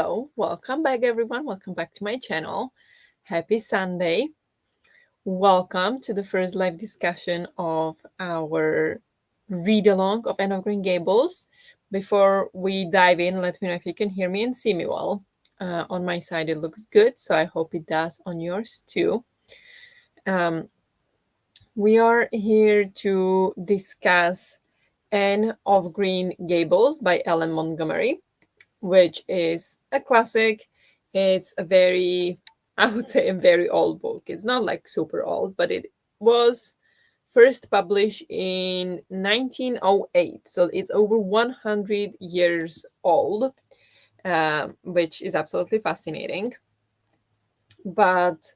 hello. Welcome back, everyone. Welcome back to my channel. Happy Sunday. Welcome to the first live discussion of our read along of Anne of Green Gables. Before we dive in, let me know if you can hear me and see me well. On my side, it looks good, so I hope it does on yours too. We are here to discuss Anne of Green Gables by Ellen Montgomery, which is a classic. It's a very, I would say, a very old book. It's not like super old, but it was first published in 1908. So it's over 100 years old, which is absolutely fascinating. But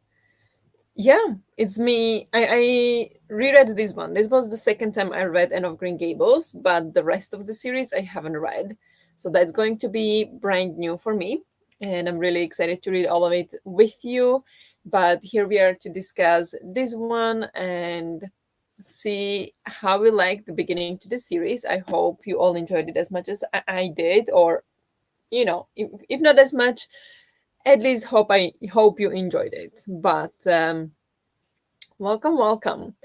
yeah, it's me. I reread this one. This was the second time I read Anne of Green Gables, but the rest of the series I haven't read. So that's going to be brand new for me. And I'm really excited to read all of it with you. But here we are to discuss this one and see how we like the beginning to the series. I hope you all enjoyed it as much as I did, or if not as much, at least hope you enjoyed it. But welcome.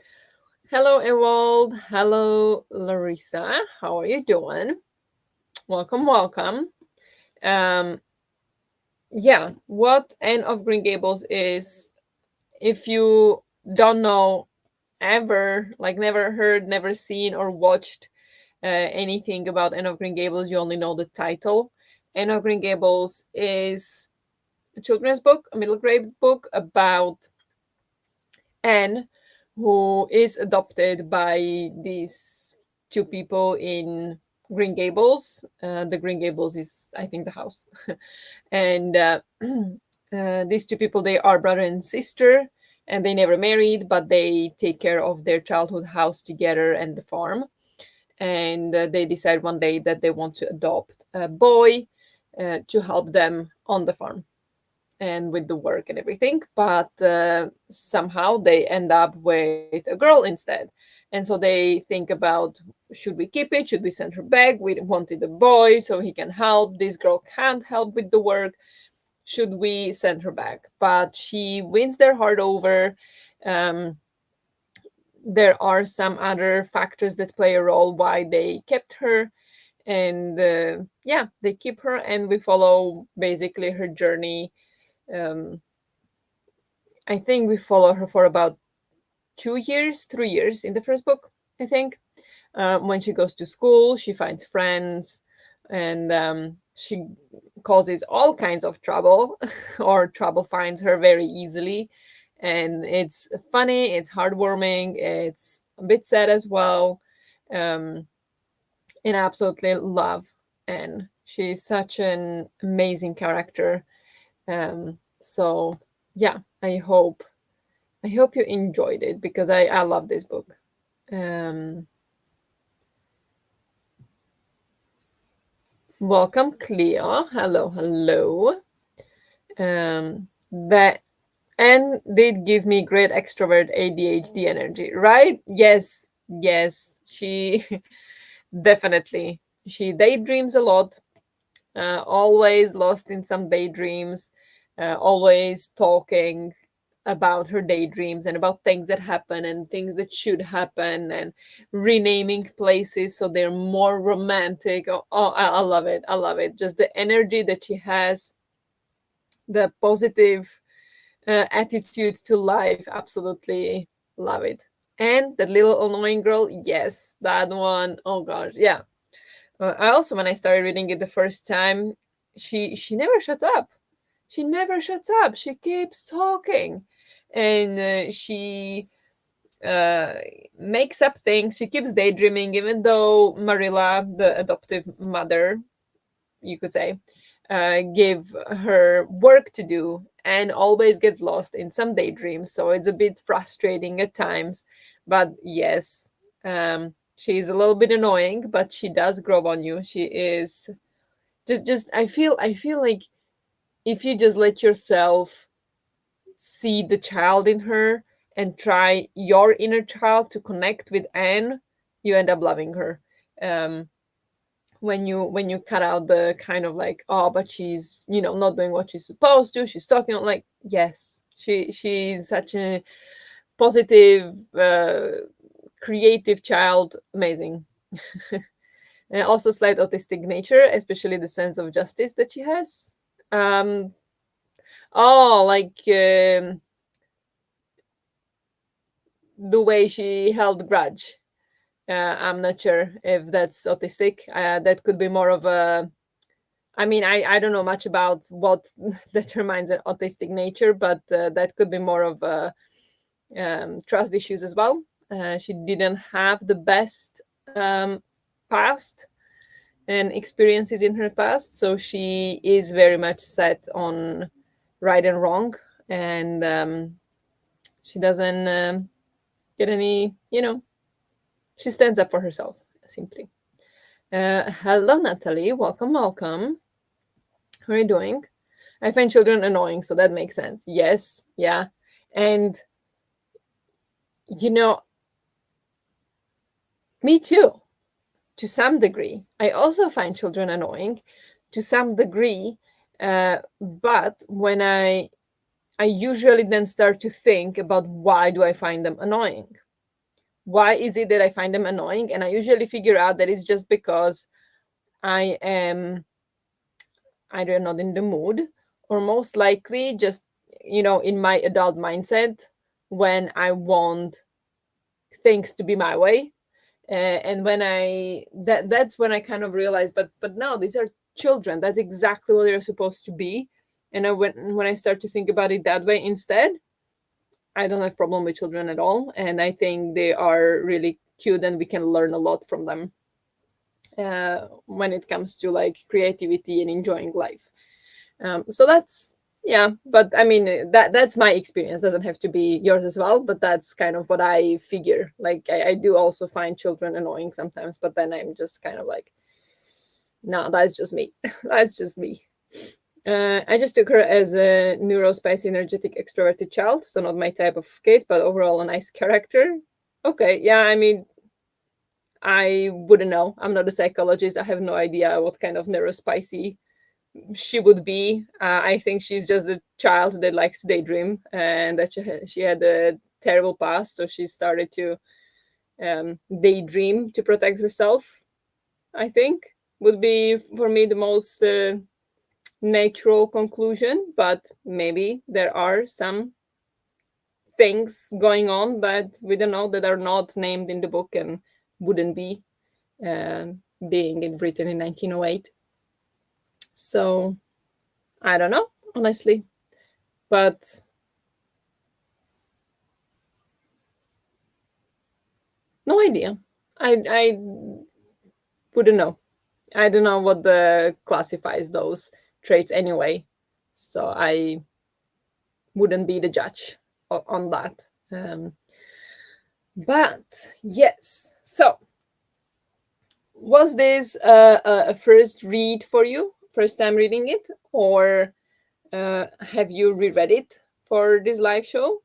Hello, Ewald. Hello, Larissa. How are you doing? Welcome. Um, yeah, what Anne of Green Gables is, if you don't know ever, like never heard, never seen, or watched anything about Anne of Green Gables, you only know the title. Anne of Green Gables is a children's book, a middle grade book about Anne, who is adopted by these two people in Green Gables. The Green Gables is, I think, the house. And these two people, they are brother and sister, and they never married, but they take care of their childhood house together and the farm. And they decide one day that they want to adopt a boy to help them on the farm and with the work and everything, but somehow they end up with a girl instead. And so they think about, should we keep it, should we send her back? We wanted a boy so he can help, this girl can't help with the work, should we send her back? But she wins their heart over. um, there are some other factors that play a role why they kept her, and yeah, they keep her, and we follow basically her journey. um, I think we follow her for about 2 years, 3 years in the first book, I think. When she goes to school, she finds friends, and she causes all kinds of trouble, or trouble finds her very easily. And it's funny, it's heartwarming, it's a bit sad as well. Um, and I absolutely love Anne. She's such an amazing character. So yeah, I hope you enjoyed it, because I love this book. Um, Welcome, Cleo. Hello. That and did give me great extrovert ADHD energy, right? Yes. She definitely, she daydreams a lot. Always lost in some daydreams. Always talking about her daydreams and about things that happen and things that should happen, and renaming places so they're more romantic. I love it. I love it. Just the energy that she has, the positive attitude to life. Absolutely love it. And that little annoying girl, yes, that one. Oh gosh, yeah. I also, when I started reading it the first time, she never shuts up. She never shuts up. She keeps talking, and she uh, makes up things. She keeps daydreaming, even though Marilla, the adoptive mother, you could say, give her work to do, and always gets lost in some daydreams. So it's a bit frustrating at times. But yes, she's a little bit annoying, but she does grow on you. She is just I feel like if you just let yourself see the child in her and try your inner child to connect with Anne, you end up loving her. Um, when you cut out the kind of like, oh, but she's, not doing what she's supposed to, she's talking like, yes, she's such a positive, creative child, amazing. And also slight autistic nature, especially the sense of justice that she has. um oh, like, the way she held grudge. I'm not sure if that's autistic. That could be more of a. I mean, I don't know much about what determines an autistic nature, but that could be more of a, trust issues as well. She didn't have the best, past and experiences in her past, so she is very much set on right and wrong, and she doesn't, get any. She stands up for herself, simply. Hello, Natalie. Welcome, welcome. How are you doing? I find children annoying, so that makes sense. Yes, yeah. And, you know, me too, to some degree. I also find children annoying to some degree. But when I usually then start to think about why do I find them annoying? Why is it that I find them annoying? And I usually figure out that it's just because I am either not in the mood, or most likely just, in my adult mindset, when I want things to be my way. And when that's when I kind of realize, but no, these are children, that's exactly what they're supposed to be. And when I start to think about it that way instead, I don't have problem with children at all, and I think they are really cute and we can learn a lot from them, when it comes to like creativity and enjoying life. So that's, yeah, but I mean, that's my experience. Doesn't have to be yours as well, but that's kind of what I figure. Like, I do also find children annoying sometimes, but then I'm just kind of like, no, that's just me. That's just me. I just took her as a neurospicy, energetic, extroverted child, so not my type of kid, but overall a nice character. Okay, yeah, I mean, I wouldn't know. I'm not a psychologist. I have no idea what kind of neurospicy she would be. I think she's just a child that likes to daydream, and that she had a terrible past, so she started to, daydream to protect herself. I think would be for me the most, natural conclusion, but maybe there are some things going on that we don't know, that are not named in the book and wouldn't be, being it written in 1908. So I don't know, honestly, but no idea. I wouldn't know. I don't know what the classifies those traits anyway, so I wouldn't be the judge on that. But yes, so was this a first read for you? First time reading it, or have you reread it for this live show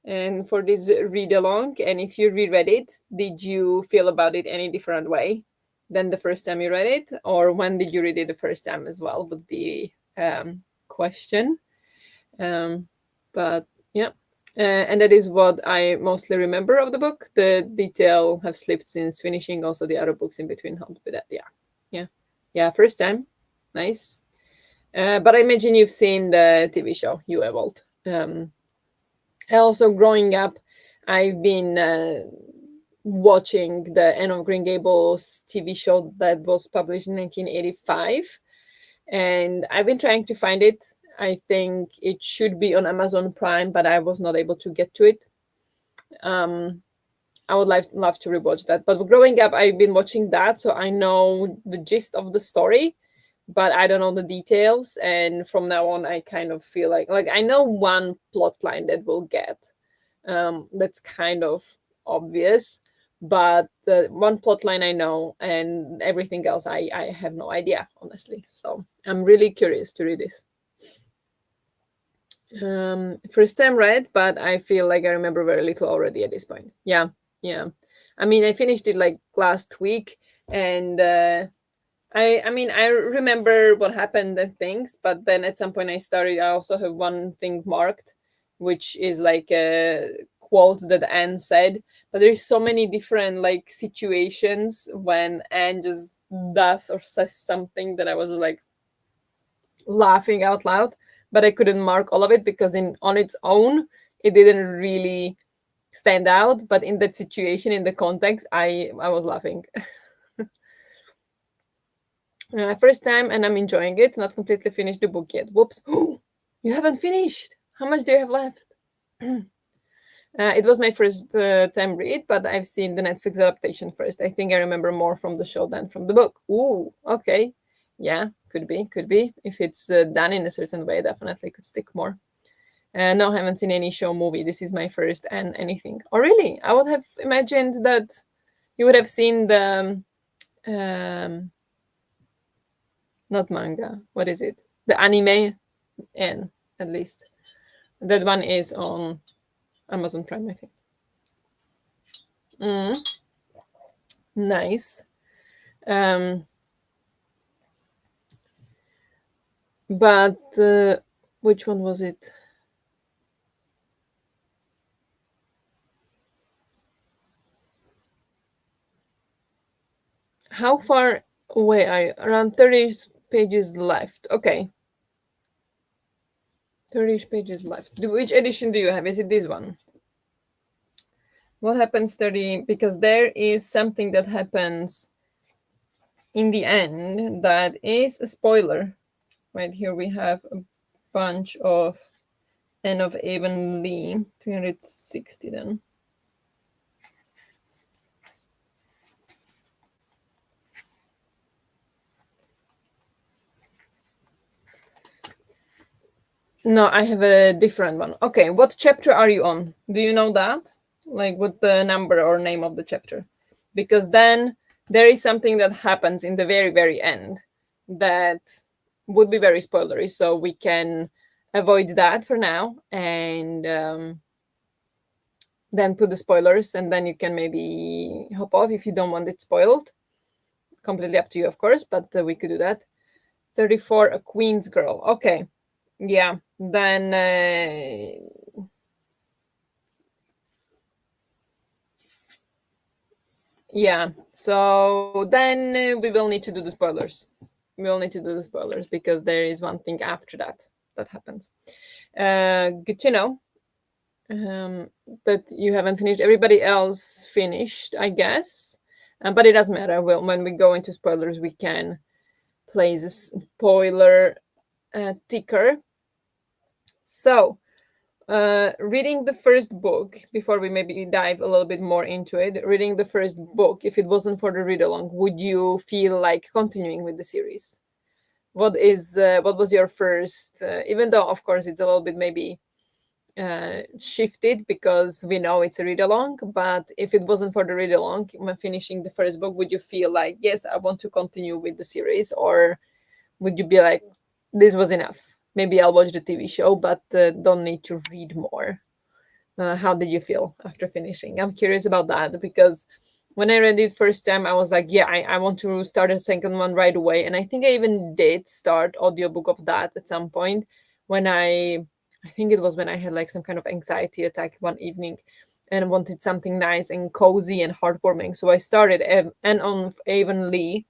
and for this read along? And if you reread it, did you feel about it any different way than the first time you read it, or when did you read it the first time as well? Would be, question. Um, but yeah, and that is what I mostly remember of the book. The detail have slipped since finishing also the other books in between helped with that. Yeah, yeah, yeah. First time, nice. But I imagine you've seen the TV show, You Evolved. Also, growing up, I've been, watching the Anne of Green Gables TV show that was published in 1985, and I've been trying to find it. I think it should be on Amazon Prime, but I was not able to get to it. I would love to rewatch that. But growing up, I've been watching that, so I know the gist of the story, but I don't know the details. And from now on, I kind of feel like I know one plot line that we'll get. That's kind of obvious, but the one plot line I know, and everything else I have no idea, honestly. So I'm really curious to read this. First time read, but I feel like I remember very little already at this point. Yeah, yeah. I mean, I finished it like last week, and I mean, I remember what happened and things, but then at some point I started. I also have one thing marked, which is like a quote that Anne said. But there's so many different like situations when Anne just does or says something that I was like laughing out loud, but I couldn't mark all of it because in on its own it didn't really stand out. But in that situation, in the context, I was laughing. First time, and I'm enjoying it. Not completely finished the book yet. Whoops. You haven't finished. How much do you have left? It was my first time read, but I've seen the Netflix adaptation first. I think I remember more from the show than from the book. Ooh, okay. Yeah, could be, could be. If it's done in a certain way, definitely could stick more. No, I haven't seen any show movie. This is my first and anything. Oh, really? I would have imagined that you would have seen the not manga. What is it? The anime, and at least that one is on Amazon Prime, I think. Mm, nice. Um, but which one was it? How far away are you? Around 30 pages left. Okay, 30 pages left. Which edition do you have? Is it this one? What happens 30? Because there is something that happens in the end that is a spoiler. Right here we have a bunch of Anne of Avonlea, 360 then. No, I have a different one. Okay, what chapter are you on? Do you know that? Like what the number or name of the chapter? Because then there is something that happens in the very, very end that would be very spoilery. So we can avoid that for now and then put the spoilers, and then you can maybe hop off if you don't want it spoiled. Completely up to you, of course, but we could do that. 34, a queen's girl. Okay. Yeah. Then yeah, so then we will need to do the spoilers. We will need to do the spoilers because there is one thing after that that happens. Good to know that you haven't finished. Everybody else finished, I guess. But it doesn't matter. Well, when we go into spoilers, we can place a spoiler ticker. So, reading the first book before we maybe dive a little bit more into it, reading the first book, if it wasn't for the read along, would you feel like continuing with the series? What was your first, even though of course it's a little bit maybe shifted because we know it's a read along, but if it wasn't for the read along when finishing the first book, would you feel like, yes, I want to continue with the series, or would you be like, this was enough, maybe I'll watch the TV show but don't need to read more? How did you feel after finishing? I'm curious about that because when I read it first time, I was like, yeah, I want to start a second one right away. And I think I even did start audiobook of that at some point when I think it was when I had like some kind of anxiety attack one evening and wanted something nice and cozy and heartwarming. So I started and on Avonlea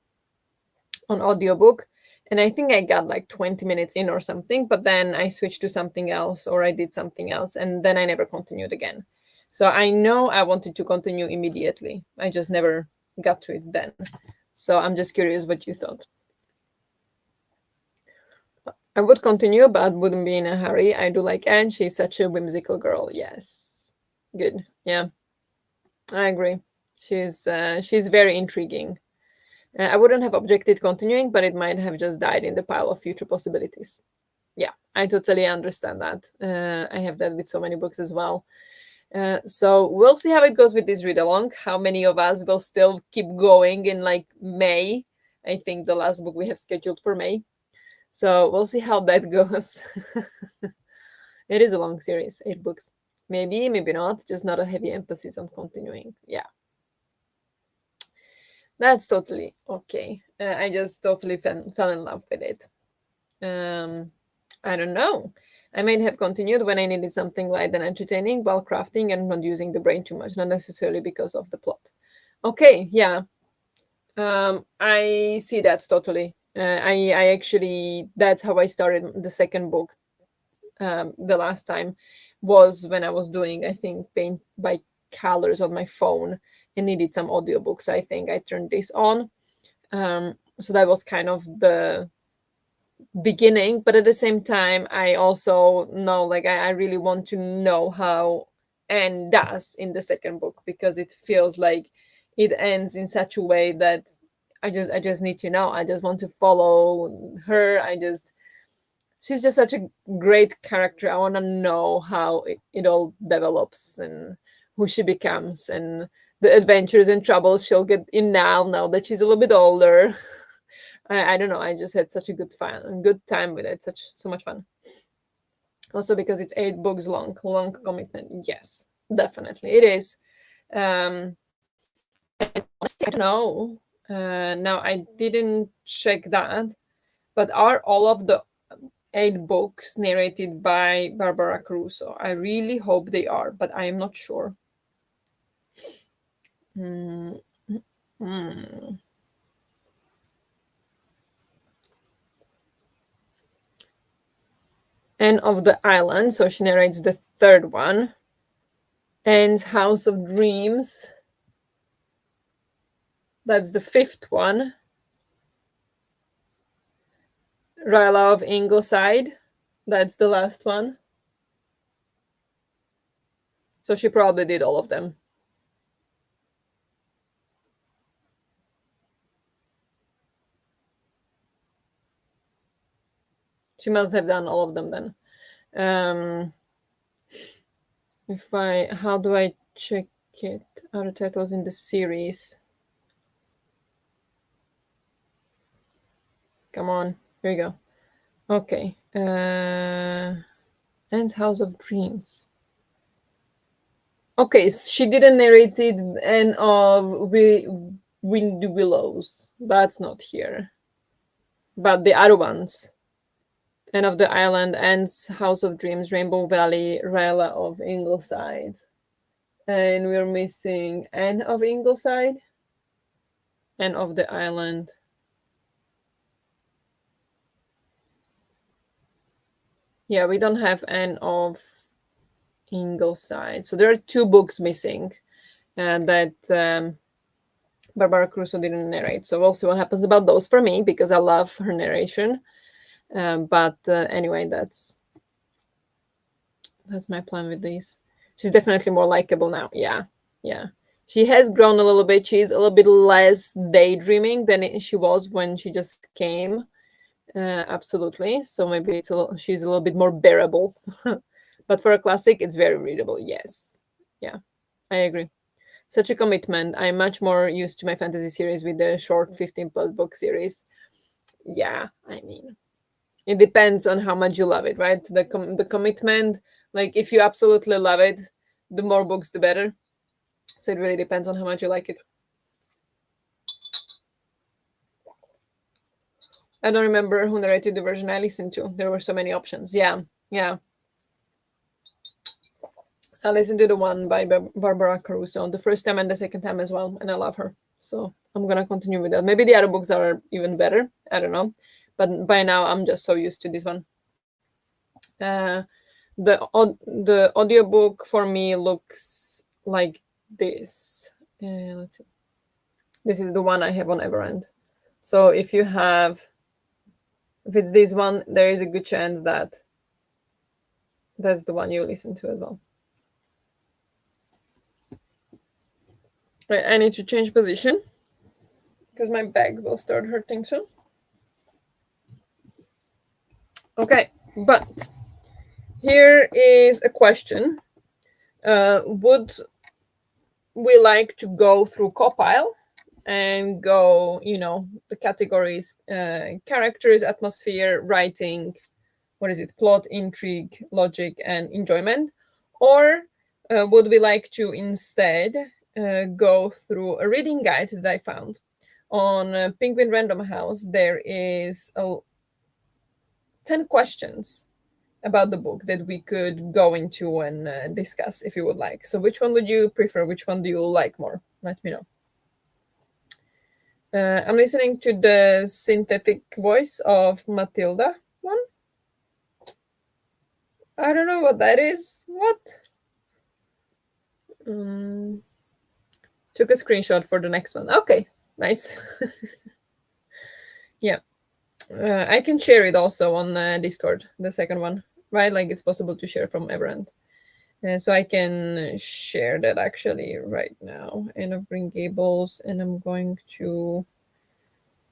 on audiobook, and I think I got like 20 minutes in or something, but then I switched to something else or I did something else and then I never continued again. So I know I wanted to continue immediately, I just never got to it then. So I'm just curious what you thought. I would continue but wouldn't be in a hurry. I do like Anne, she's such a whimsical girl. Yes, good. Yeah, I agree. She's very intriguing. I wouldn't have objected continuing, but it might have just died in the pile of future possibilities. Yeah, I totally understand that. I have that with so many books as well. So we'll see how it goes with this read along. How many of us will still keep going in like May? I think the last book we have scheduled for May. So we'll see how that goes. It is a long series, 8 books. Maybe, maybe not. Just not a heavy emphasis on continuing. Yeah. That's totally okay. I just totally fell in love with it. Um, I don't know. I might have continued when I needed something light and entertaining while crafting and not using the brain too much, not necessarily because of the plot. Okay, yeah, I see that totally. I actually, that's how I started the second book. The last time was when I was doing, I think, paint by colors on my phone and needed some audiobooks. I think I turned this on. So that was kind of the beginning, but at the same time I also know, like, I really want to know how Anne does in the second book, because it feels like it ends in such a way that I just need to know. I just want to follow her. She's just such a great character. I want to know how it all develops and who she becomes and the adventures and troubles she'll get in now that she's a little bit older. I don't know. I just had such a good time with it. So much fun. Also because it's 8 books long commitment. Yes, definitely it is. And honestly, I don't know. Now I didn't check that, but are all of the 8 books narrated by Barbara Crusoe? I really hope they are, but I am not sure. Hmm. Hmm. Anne of the Island, so she narrates the third one. Anne's House of Dreams, that's the fifth one. Ryla of Ingleside, that's the last one. So she probably did all of them. She must have done all of them then. Um, if I, how do I check it? Other titles in the series. Come on, here you go. Okay. Anne's House of Dreams. Okay, she didn't narrate it. Anne of Windy Willows. That's not here. But the other ones. Anne of the Island, Anne's House of Dreams, Rainbow Valley, Ryla of Ingleside. And we're missing Anne of Ingleside, Anne of the Island. Yeah, we don't have Anne of Ingleside. So there are 2 books missing that Barbara Crusoe didn't narrate. So we'll see what happens about those for me, because I love her narration. But anyway, that's my plan with these. She's definitely more likable now. Yeah, yeah. She has grown a little bit. She's a little bit less daydreaming than she was when she just came. Absolutely. So maybe she's a little bit more bearable. But for a classic, it's very readable. Yes. Yeah, I agree. Such a commitment. I'm much more used to my fantasy series with the short 15 plus book series. Yeah, I mean, it depends on how much you love it, right? The commitment, like if you absolutely love it, the more books the better. So it really depends on how much you like it. I don't remember who narrated the version I listened to. There were so many options. Yeah, yeah. I listened to the one by Barbara Caruso the first time and the second time as well, and I love her. So I'm gonna continue with that. Maybe the other books are even better. I don't know, but by now I'm just so used to this one. Uh, the audiobook for me looks like this. Let's see. This is the one I have on Everend. So if it's this one, there is a good chance that that's the one you listen to as well. I need to change position because my back will start hurting soon. Okay, but here is a question. Would we like to go through Copile and go, the categories, characters, atmosphere, writing, what is it, plot, intrigue, logic, and enjoyment? Or would we like to instead go through a reading guide that I found, on Penguin Random House, there is 10 questions about the book that we could go into and discuss if you would like. So, which one would you prefer? Which one do you like more? Let me know. I'm listening to the synthetic voice of Matilda one. I don't know what that is. What? Um, Took a screenshot for the next one. Okay, nice. Yeah. I can share it also on Discord, the second one, right? Like it's possible to share from everyone. So I can share that actually right now. Anne of Green Gables, and I'm going to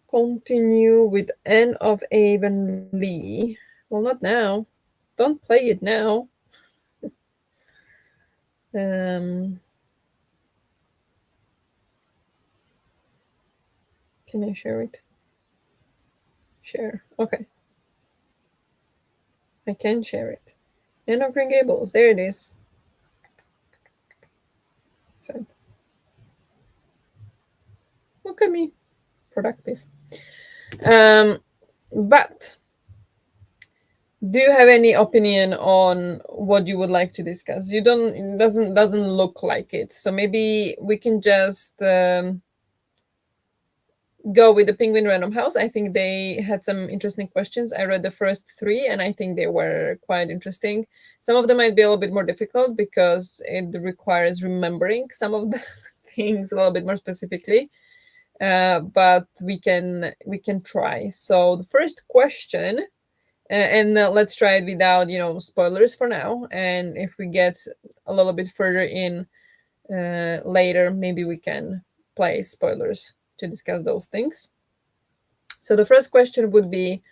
continue with Anne of Avonlea. Well, not now. Don't play it now. Um, can I share it? Share. Okay, I can share it. Anne of Green Gables. There it is. Sent. Look at me, productive. Um, but do you have any opinion on what you would like to discuss? You don't. It doesn't look like it. So maybe we can just go with the Penguin Random House. I think they had some interesting questions. I read the first three, and I think they were quite interesting. Some of them might be a little bit more difficult because it requires remembering some of the things a little bit more specifically. But we can try. So the first question, and let's try it without spoilers for now. And if we get a little bit further in later, maybe we can play spoilers to discuss those things. So the first question would be,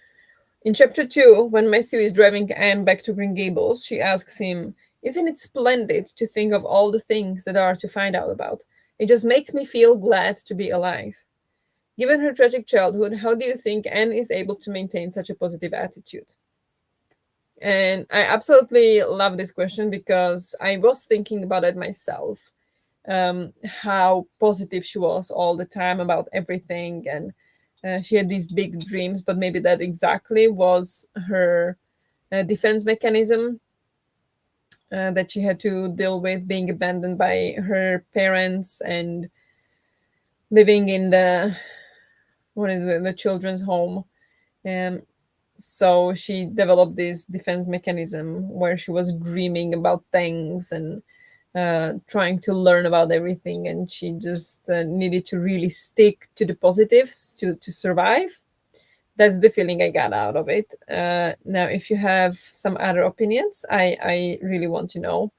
in chapter 2, when Matthew is driving Anne back to Green Gables, she asks him, "Isn't it splendid to think of all the things that are to find out about? It just makes me feel glad to be alive." Given her tragic childhood, how do you think Anne is able to maintain such a positive attitude? And I absolutely love this question because I was thinking about it myself. How positive she was all the time about everything, and she had these big dreams, but maybe that exactly was her defense mechanism that she had to deal with being abandoned by her parents and living in the what is it, the children's home. Um, so she developed this defense mechanism where she was dreaming about things and trying to learn about everything, and she just needed to really stick to the positives to survive. That's the feeling I got out of it. Now, if you have some other opinions, I really want to know,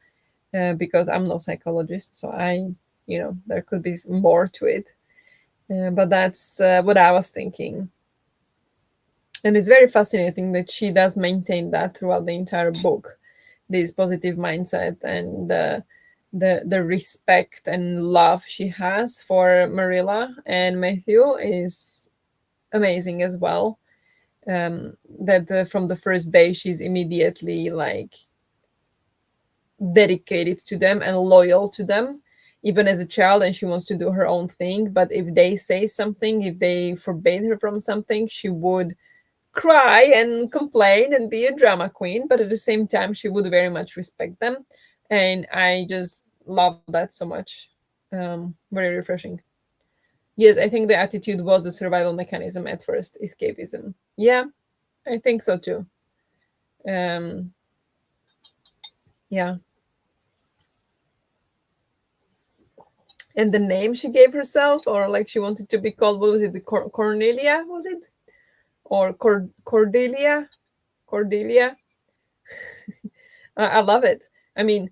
because I'm no psychologist, so there could be more to it. But that's what I was thinking. And it's very fascinating that she does maintain that throughout the entire book, this positive mindset and the respect and love she has for Marilla and Matthew is amazing as well. That from the first day she's immediately like dedicated to them and loyal to them, even as a child, and she wants to do her own thing. But if they say something, if they forbade her from something, she would cry and complain and be a drama queen, but at the same time she would very much respect them. And I just love that so much. Very refreshing. Yes, I think the attitude was a survival mechanism at first, escapism. Yeah, I think so too. um yeah. And the name she gave herself, or like she wanted to be called, what was it, the Cornelia, was it, or Cordelia? Cordelia. I love it. I mean,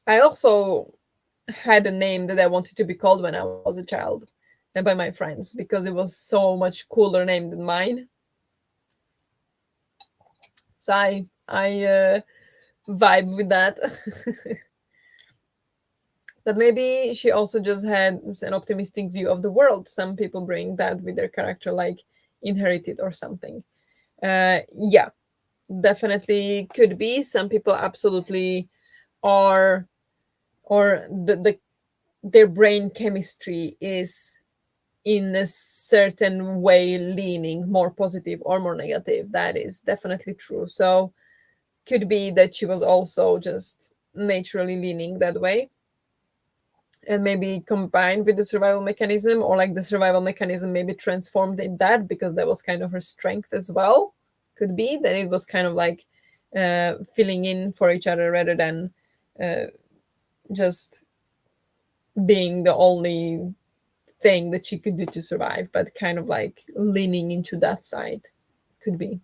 I also had a name that I wanted to be called when I was a child, and by my friends, because it was so much cooler name than mine. So I vibe with that. But maybe she also just had an optimistic view of the world. Some people bring that with their character, like inherited or something. Yeah, definitely could be. Some people absolutely are, or their brain chemistry is in a certain way leaning more positive or more negative. That is definitely true. So could be that she was also just naturally leaning that way, and maybe combined with the survival mechanism, or like the survival mechanism maybe transformed in that because that was kind of her strength as well. Could be that it was kind of like filling in for each other rather than uh, just being the only thing that she could do to survive, but kind of like leaning into that side. Could be.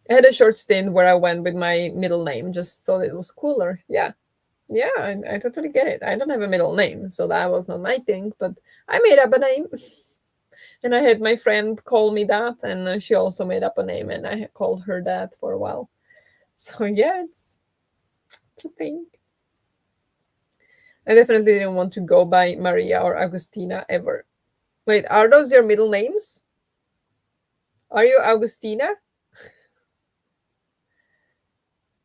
I had a short stint where I went with my middle name, just thought it was cooler. Yeah. Yeah, I totally get it. I don't have a middle name, so that was not my thing, but I made up a name. And I had my friend call me that, and she also made up a name, and I called her that for a while. So yeah, it's a thing. I definitely didn't want to go by Maria or Agustina ever. Wait, are those your middle names? Are you Agustina?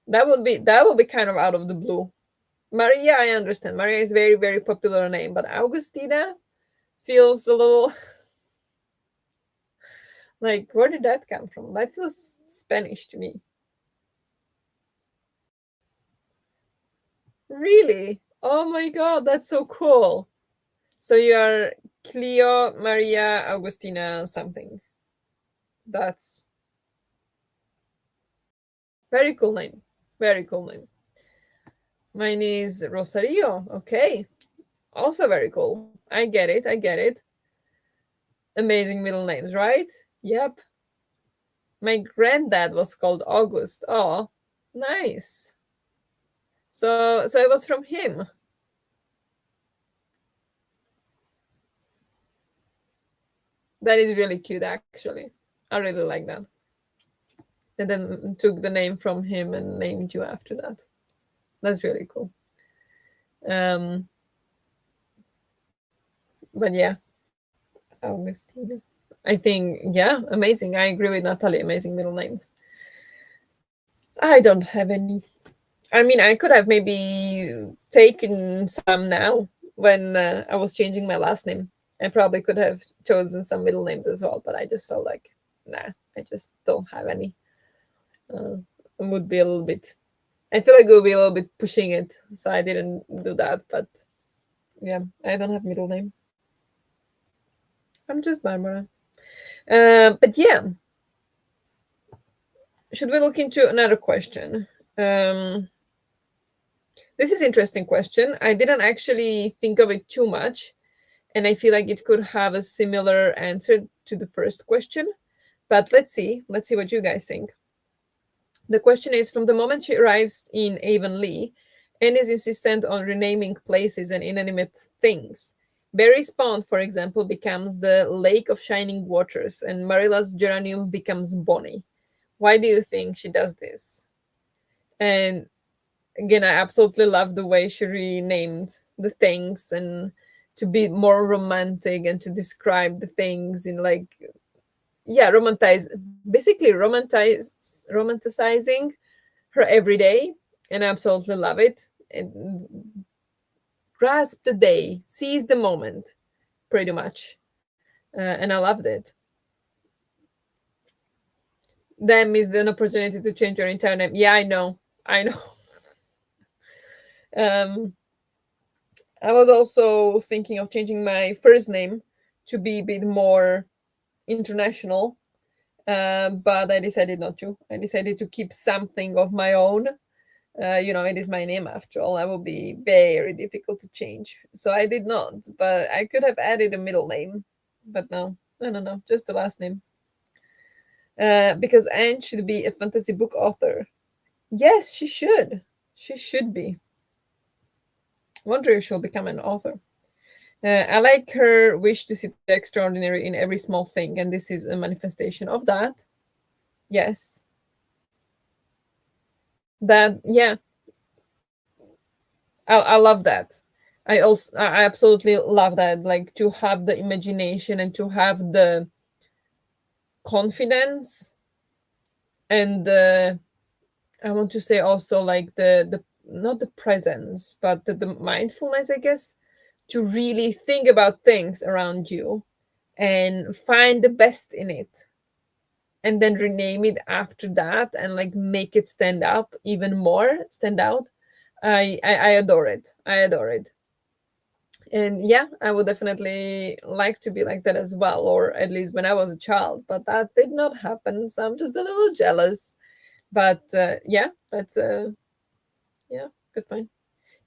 That would be kind of out of the blue. Maria, I understand. Maria is very, very popular name, but Augustina feels a little like, where did that come from? That feels Spanish to me. Really? Oh my god, that's so cool. So you are Cleo Maria Augustina something. That's very cool name. Very cool name. Mine is Rosario. Okay. Also very cool. I get it. I get it. Amazing middle names, right? Yep. My granddad was called August. Oh, nice. So it was from him. That is really cute, actually. I really like that. And then took the name from him and named you after that. That's really cool. Um, but yeah, Augustine. I think, yeah, amazing. I agree with Natalie. Amazing middle names. I don't have any. I mean, I could have maybe taken some now when I was changing my last name. I probably could have chosen some middle names as well, but I just felt like, nah, I just don't have any. Uh, it would be a little bit. I feel like it would be a little bit pushing it, so I didn't do that. But yeah, I don't have middle name. I'm just Barbara. But yeah, should we look into another question? Um, this is interesting question. I didn't actually think of it too much, and I feel like it could have a similar answer to the first question. But let's see. Let's see what you guys think. The question is, from the moment she arrives in Avonlea, Anne is insistent on renaming places and inanimate things. Barry's pond, for example, becomes the Lake of Shining Waters, and Marilla's geranium becomes Bonnie. Why do you think she does this? And again, I absolutely love the way she renamed the things, and to be more romantic and to describe the things in like, yeah, romanticizing her everyday, and I absolutely love it. And grasp the day, seize the moment, pretty much, and I loved it. Then missed an opportunity to change your entire name. Yeah, I know. um, I was also thinking of changing my first name to be a bit more international, but I decided not to. I decided to keep something of my own. It is my name after all. That would be very difficult to change. So I did not, but I could have added a middle name. But no, no, no, no, just the last name. Because Anne should be a fantasy book author. Yes, she should. She should be. Wonder if she'll become an author. I like her wish to see the extraordinary in every small thing, and this is a manifestation of that. Yes. That, yeah, I love that. I absolutely love that. Like, to have the imagination and to have the confidence and the, I want to say also like the not the presence, but the mindfulness, I guess, to really think about things around you and find the best in it, and then rename it after that and like make it stand up even more, stand out. I adore it. I adore it. And yeah, I would definitely like to be like that as well, or at least when I was a child, but that did not happen, so I'm just a little jealous. But yeah, that's yeah, good point.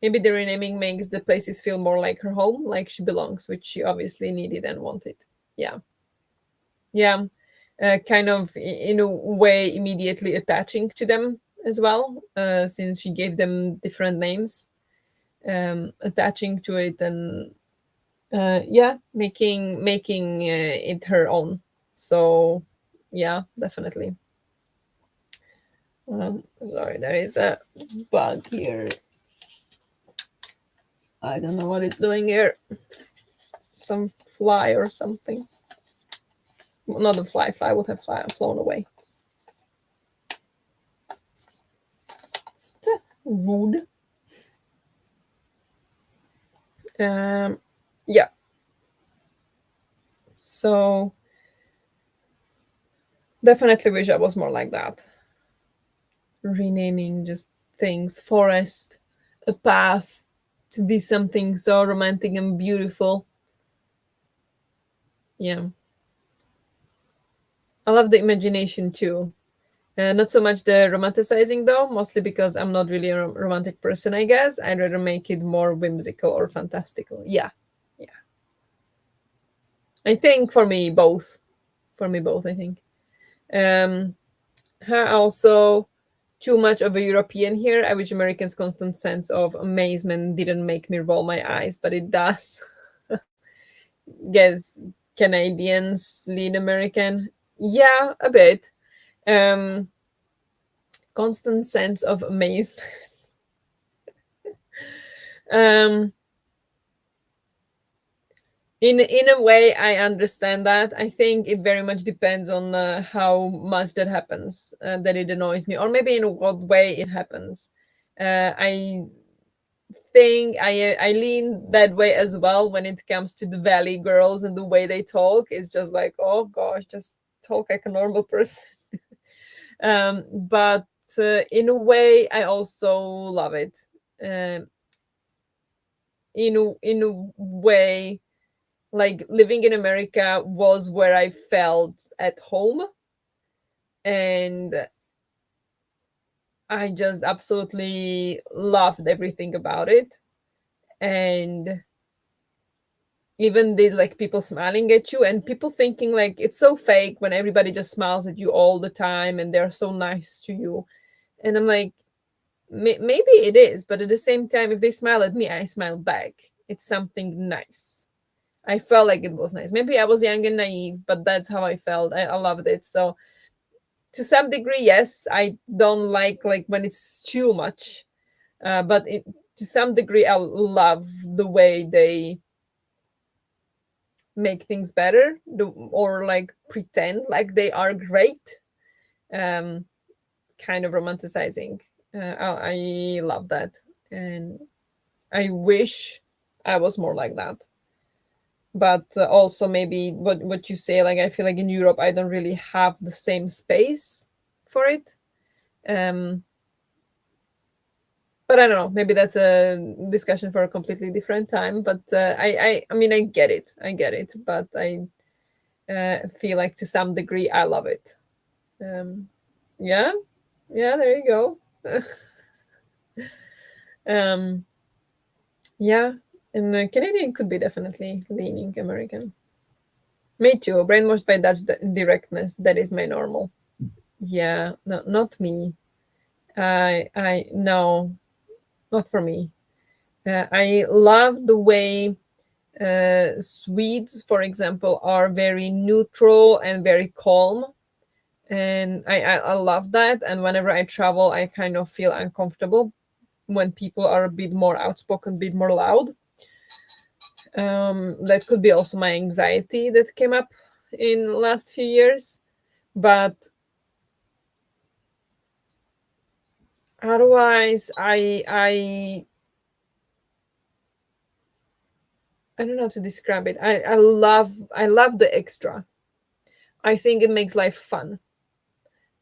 Maybe the renaming makes the places feel more like her home, like she belongs, which she obviously needed and wanted. Yeah. Yeah. Kind of in a way immediately attaching to them as well, since she gave them different names, attaching to it, and yeah, making it her own. So yeah, definitely. Sorry, there is a bug here. I don't know what it's doing here. Some fly or something. Not a fly. Fly would have flown away. Rude. Um, yeah. So definitely wish I was more like that. Renaming just things. Forest, a path, to be something so romantic and beautiful. Yeah. I love the imagination too. Not so much the romanticizing though, mostly because I'm not really a romantic person, I guess. I'd rather make it more whimsical or fantastical. Yeah. Yeah. I think for me, both. For me, both, I think. Um, also, too much of a European here. I wish Americans' constant sense of amazement didn't make me roll my eyes, but it does. Guess Canadians lean American. Yeah, a bit. Um, constant sense of amazement. um, in a way, I understand that. I think it very much depends on how much that happens, that it annoys me, or maybe in what way it happens. I think I lean that way as well when it comes to the Valley girls and the way they talk. It's just like, oh gosh, just talk like a normal person. But in a way, I also love it. Um, in a way, like living in America was where I felt at home, and I just absolutely loved everything about it. And even these like people smiling at you and people thinking like it's so fake when everybody just smiles at you all the time and they're so nice to you. And I'm like, maybe it is, but at the same time, if they smile at me, I smile back. It's something nice. I felt like it was nice. Maybe I was young and naive, but that's how I felt. I loved it. So to some degree, yes, I don't like when it's too much, but to some degree, I love the way they make things better, or like pretend like they are great. Um, kind of romanticizing. I love that, and I wish I was more like that. But also maybe what you say, like I feel like in Europe I don't really have the same space for it. Um, but I don't know. Maybe that's a discussion for a completely different time. But I mean, I get it. I get it. But I feel like to some degree I love it. Um, yeah, yeah. There you go. um, yeah, and Canadian could be definitely leaning American. Me too. Brainwashed by Dutch directness. That is my normal. Yeah, no, not me. I no, not for me. I love the way Swedes, for example, are very neutral and very calm, and I love that. And whenever I travel, I kind of feel uncomfortable when people are a bit more outspoken, a bit more loud. That could be also my anxiety that came up in the last few years, but otherwise, I I don't know how to describe it. I love the extra. I think it makes life fun.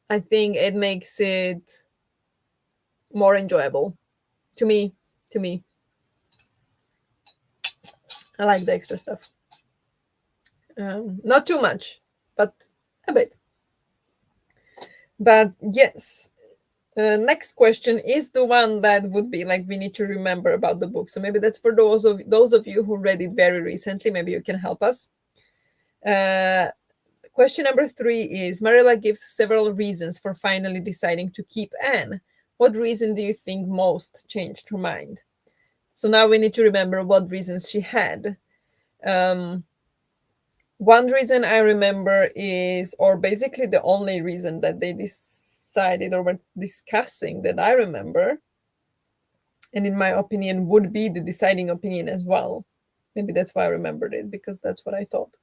I think it makes it more enjoyable to me. To me, I like the extra stuff. Not too much, but a bit. But yes, next question is the one that would be like we need to remember about the book. So maybe that's for those of you who read it very recently. Maybe you can help us. Uh, Question number 3 is Marilla gives several reasons for finally deciding to keep Anne. What reason do you think most changed her mind? So now we need to remember what reasons she had. Um, One reason I remember is, or basically the only reason that they decided or were discussing that I remember, and in my opinion would be the deciding opinion as well. Maybe that's why I remembered it, because that's what I thought.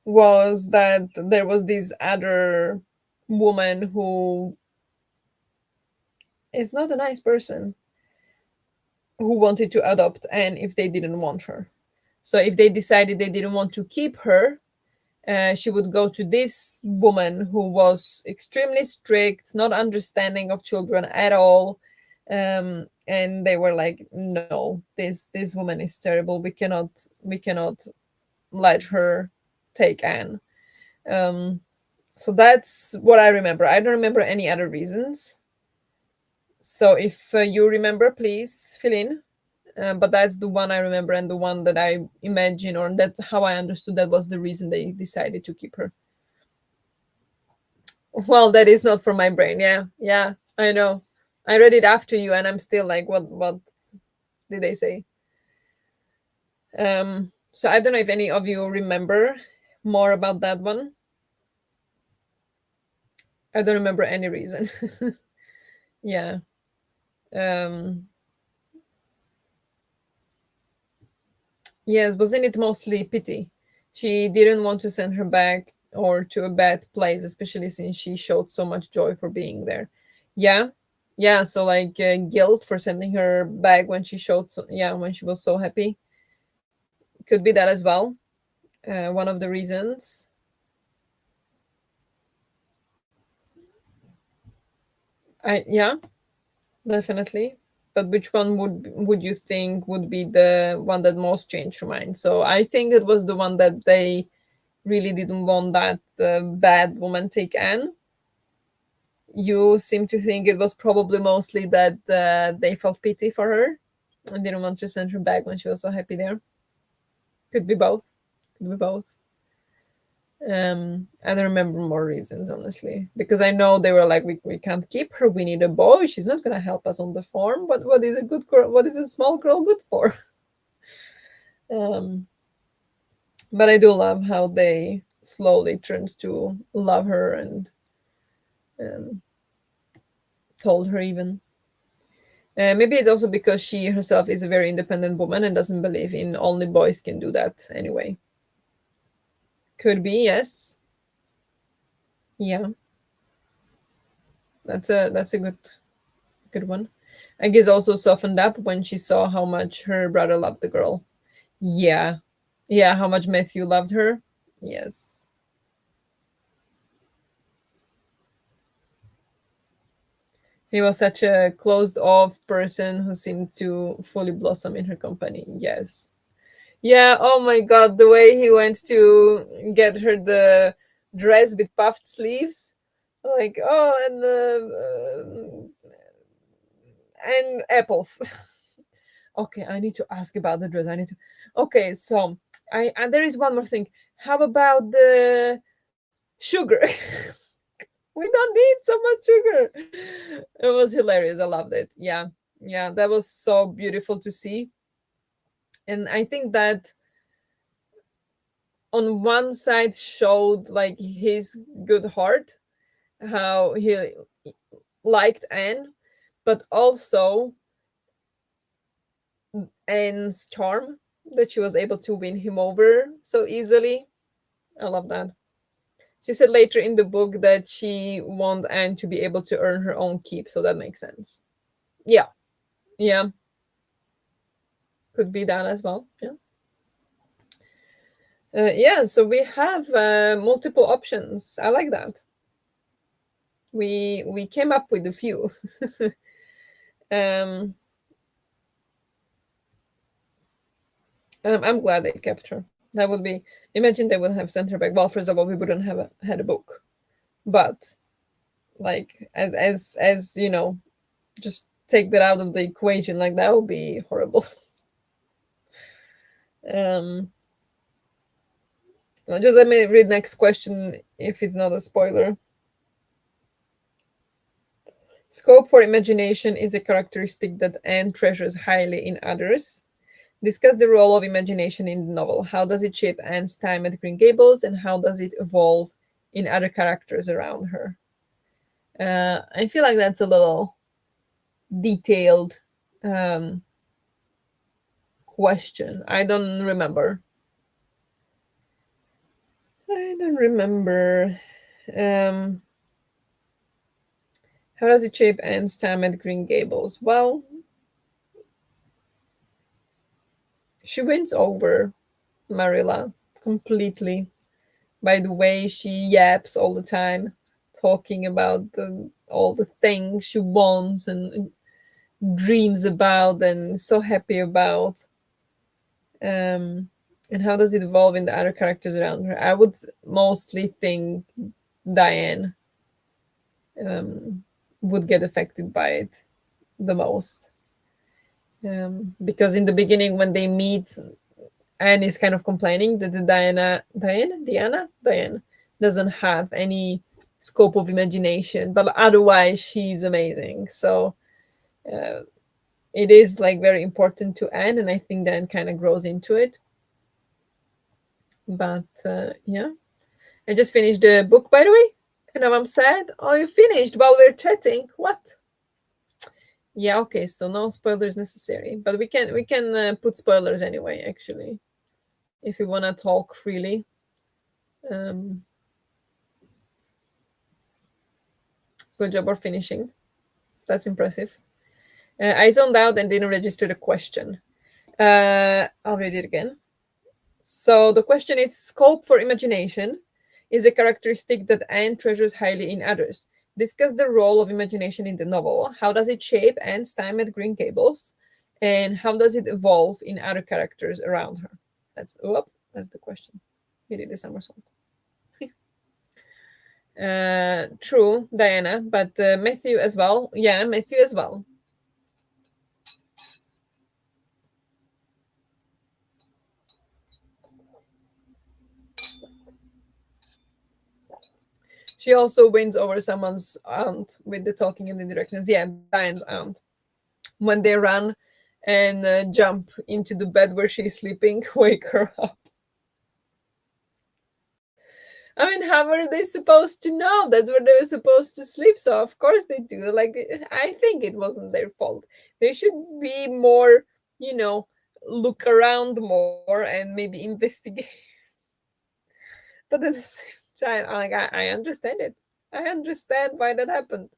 Was that there was this other woman who is not a nice person who wanted to adopt Anne if they didn't want her. So if they decided they didn't want to keep her, she would go to this woman who was extremely strict, not understanding of children at all. And they were like, no, this woman is terrible. We cannot let her take Anne. Um, so that's what I remember. I don't remember any other reasons. So if you remember, please fill in. But that's the one I remember, and the one that I imagine, or that's how I understood that was the reason they decided to keep her. Well, that is not from my brain. Yeah, yeah, I know. I read it after you, and I'm still like, what did they say? So I don't know if any of you remember more about that one. I don't remember any reason. Yeah. Um, yes, wasn't it mostly pity? She didn't want to send her back or to a bad place, especially since she showed so much joy for being there. Yeah, yeah. So like guilt for sending her back when she showed, yeah, when she was so happy. Could be that as well. One of the reasons. Yeah, definitely. But which one would you think would be the one that most changed your mind? So I think it was the one that they really didn't want that bad woman take Anne. You seem to think it was probably mostly that they felt pity for her and didn't want to send her back when she was so happy there. Could be both. Could be both. I don't remember more reasons, honestly, because I know they were like, we can't keep her. We need a boy. She's not gonna help us on the farm. But what is a good girl? What is a small girl good for? um, but I do love how they slowly turned to love her and um, told her even. Maybe it's also because she herself is a very independent woman and doesn't believe in only boys can do that anyway. Could be, yes. Yeah, that's a good one. I guess also softened up when she saw how much her brother loved the girl. Yeah. Yeah, how much Matthew loved her. Yes. He was such a closed off person who seemed to fully blossom in her company. Yes. Yeah, oh my god, the way he went to get her the dress with puffed sleeves. Like, oh, and apples. Okay, I need to ask about the dress. I need to. Okay, so I and there is one more thing. How about the sugar? We don't need so much sugar. It was hilarious. I loved it. Yeah, yeah, that was so beautiful to see. And I think that on one side showed like his good heart, how he liked Anne, but also Anne's charm, that she was able to win him over so easily. I love that. She said later in the book that she want Anne to be able to earn her own keep, so that makes sense. Yeah, yeah, could be that as well. Yeah. Yeah, so we have multiple options. I like that. We came up with a few. um, I'm glad they kept her. That would be. Imagine they would have sent her back. Well, first of all, we wouldn't have had a book, but like as you know, just take that out of the equation. Like that would be horrible. um, just let me read next question if it's not a spoiler. Scope for imagination is a characteristic that Anne treasures highly in others. Discuss the role of imagination in the novel. How does it shape Anne's time at Green Gables, and how does it evolve in other characters around her? I feel like that's a little detailed um, question. I don't remember. I don't remember. Um, how does it shape Anne's time at Green Gables? Well, she wins over Marilla completely by the way she yaps all the time, talking about all the things she wants and dreams about and so happy about. Um, and how does it evolve in the other characters around her? I would mostly think Diane um, would get affected by it the most. Because in the beginning, when they meet, Anne is kind of complaining that the Diane doesn't have any scope of imagination, but otherwise she's amazing. So uh, it is like very important to Anne, and I think Anne kind of grows into it. But yeah, I just finished the book, by the way, and now I'm sad. Oh, you finished while we're chatting? What? Yeah, okay. So no spoilers necessary, but we can put spoilers anyway. Actually, if we wanna talk freely. Um, Good job of finishing. That's impressive. I zoned out and didn't register the question. I'll read it again. So the question is: scope for imagination is a characteristic that Anne treasures highly in others. Discuss the role of imagination in the novel. How does it shape Anne's time at Green Gables? And how does it evolve in other characters around her? That's the question. He did a somersault. True, Diana, but Matthew as well. Yeah, Matthew as well. She also wins over someone's aunt with the talking and the directness. Yeah, Diane's aunt. When they run and jump into the bed where she's sleeping, wake her up. I mean, how are they supposed to know? That's where they're supposed to sleep. So of course they do. Like I think it wasn't their fault. They should be more, you know, look around more and maybe investigate. But at the same time, I understand it. I understand why that happened.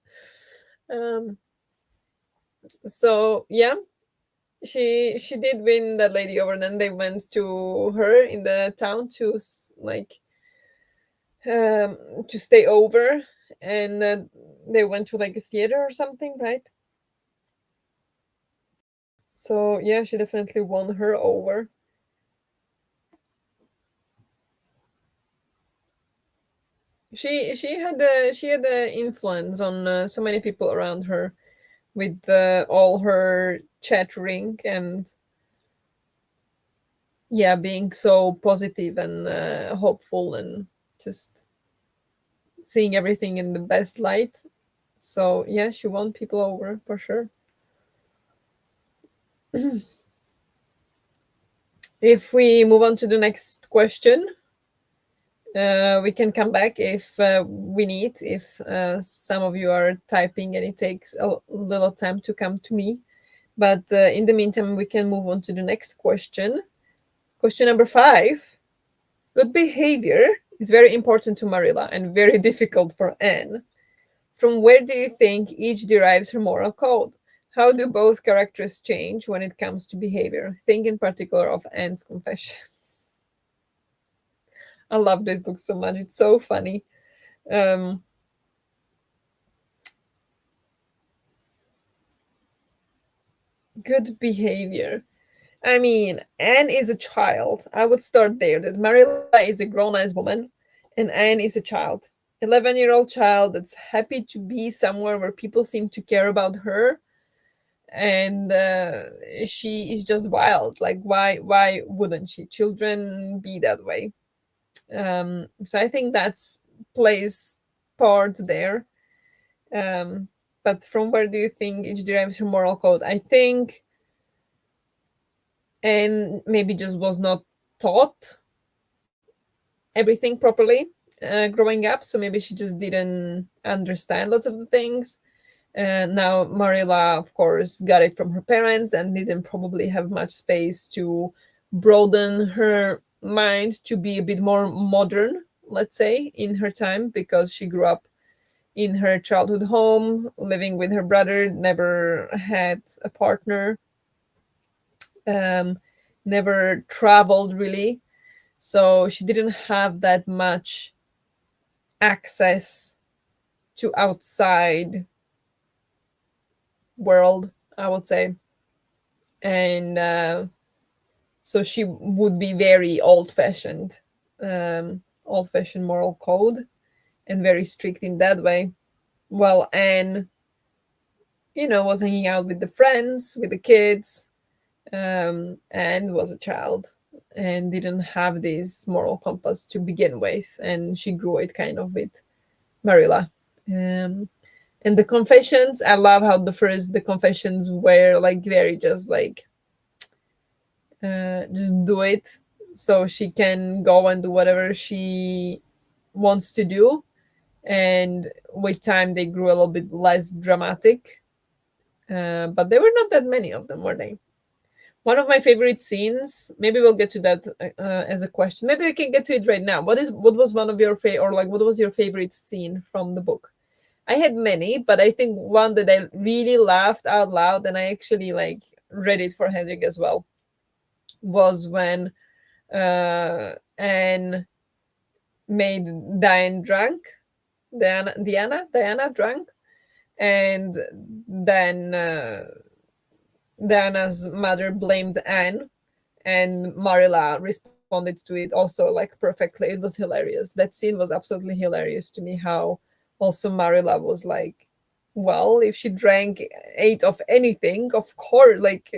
Um, so yeah, she did win that lady over, and then they went to her in the town to like to stay over, and they went to like a theater or something, right? So yeah, she definitely won her over. She had a influence on so many people around her with all her chattering and yeah, being so positive and hopeful and just seeing everything in the best light. So yeah, she won people over for sure. If we move on to the next question, we can come back if we need, if some of you are typing and it takes a little time to come to me. But in the meantime, we can move on to the next question. Question number 5. Good behavior is very important to Marilla and very difficult for Anne. From where do you think each derives her moral code? How do both characters change when it comes to behavior? Think in particular of Anne's confessions. I love this book so much. It's so funny. Um, Good behavior. I mean, Anne is a child. I would start there. That Marilla is a grown-ass woman, and Anne is a child. 11-year-old child that's happy to be somewhere where people seem to care about her, and she is just wild. Like, why wouldn't she? Children be that way. So I think that's plays part there. Um, but from where do you think it derives her moral code? I think, and maybe just was not taught everything properly growing up, so maybe she just didn't understand lots of the things. Now Marilla, of course, got it from her parents and didn't probably have much space to broaden her mind to be a bit more modern, let's say, in her time, because she grew up in her childhood home, living with her brother, never had a partner, um, never traveled really. So she didn't have that much access to outside world, I would say. And so she would be very old fashioned moral code and very strict in that way. While Anne, was hanging out with the friends, with the kids, and was a child and didn't have this moral compass to begin with. And she grew it kind of with Marilla. Um, and the confessions, I love how the confessions were like very just like, just do it so she can go and do whatever she wants to do. And with time, they grew a little bit less dramatic. But there were not that many of them, were they? One of my favorite scenes. Maybe we'll get to that as a question. Maybe we can get to it right now. What was one of your or like what was your favorite scene from the book? I had many, but I think one that I really laughed out loud, and I actually like read it for Henrik as well, was when Anne made Diane drunk, Diana drunk, and then Diana's mother blamed Anne, and Marilla responded to it also like perfectly. It was hilarious. That scene was absolutely hilarious to me. How also Marilla was like, well, if she drank eight of anything, of course, like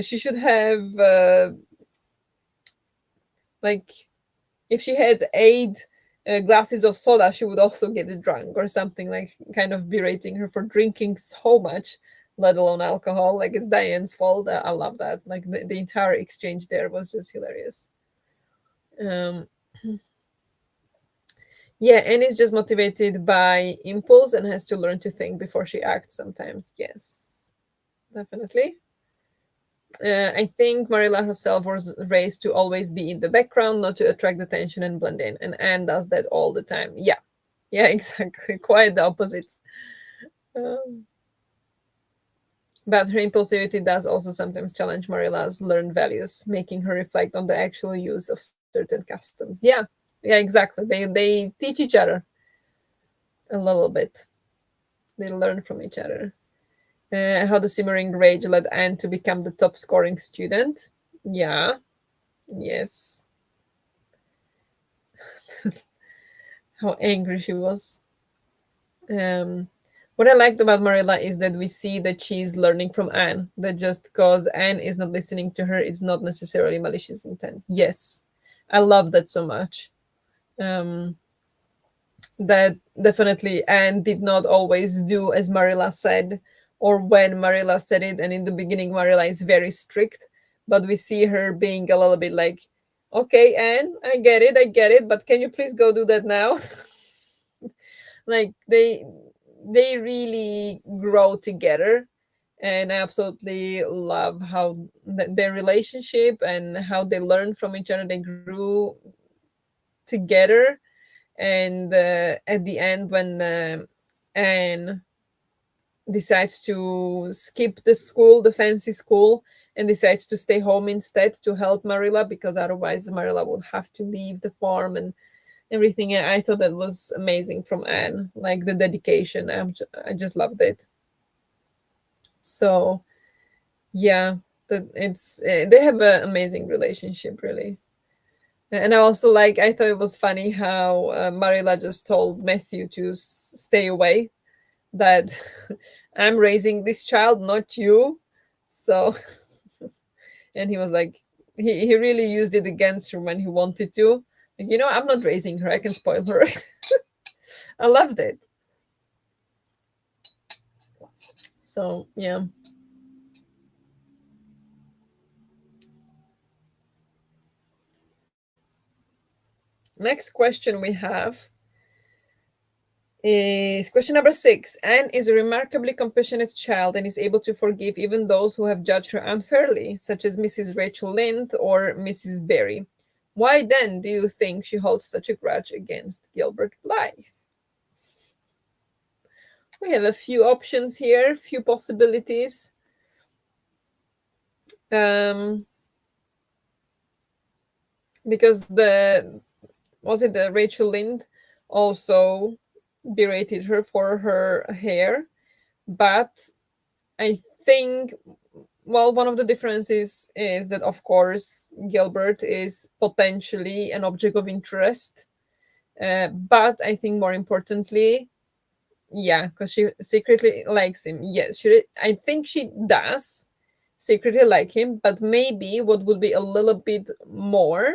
she should have like if she had eight glasses of soda, she would also get drunk or something, like kind of berating her for drinking so much, let alone alcohol. Like it's Diane's fault. I love that. Like the entire exchange there was just hilarious. Um, yeah, and is just motivated by impulse and has to learn to think before she acts sometimes. Yes, definitely. I think Marilla herself was raised to always be in the background, not to attract attention and blend in. And Anne does that all the time. Yeah, yeah, exactly. Quite the opposites. Um, but her impulsivity does also sometimes challenge Marilla's learned values, making her reflect on the actual use of certain customs. Yeah, yeah, exactly. They teach each other a little bit. They learn from each other. How the simmering rage led Anne to become the top scoring student. Yeah, yes. How angry she was. Um, what I liked about Marilla is that we see that she's learning from Anne, that just because Anne is not listening to her, it's not necessarily malicious intent. Yes, I love that so much. Um, that definitely Anne did not always do as Marilla said, or when Marilla said it. And in the beginning, Marilla is very strict, but we see her being a little bit like, okay, Anne, I get it, but can you please go do that now? Like they really grow together, and I absolutely love how their relationship and how they learn from each other. They grew together, and at the end when Anne decides to skip the school, the fancy school, and decides to stay home instead to help Marilla, because otherwise Marilla would have to leave the farm and everything. And I thought that was amazing from Anne, like the dedication. I just loved it. So yeah, that it's they have an amazing relationship, really. And I also like, I thought it was funny how Marilla just told Matthew to stay away, that I'm raising this child, not you. So, and he was like, he really used it against her when he wanted to. Like, I'm not raising her, I can spoil her. I loved it. So, yeah. Next question we have is question number 6. Anne is a remarkably compassionate child and is able to forgive even those who have judged her unfairly, such as Mrs. Rachel Lynde or Mrs. Barry. Why then do you think she holds such a grudge against Gilbert Blythe? We have a few options here, few possibilities. Um, because the Rachel Lynde also berated her for her hair, but I think, well, one of the differences is that, of course, Gilbert is potentially an object of interest, but I think more importantly, yeah, because she secretly likes him. Yes, I think she does secretly like him, but maybe what would be a little bit more,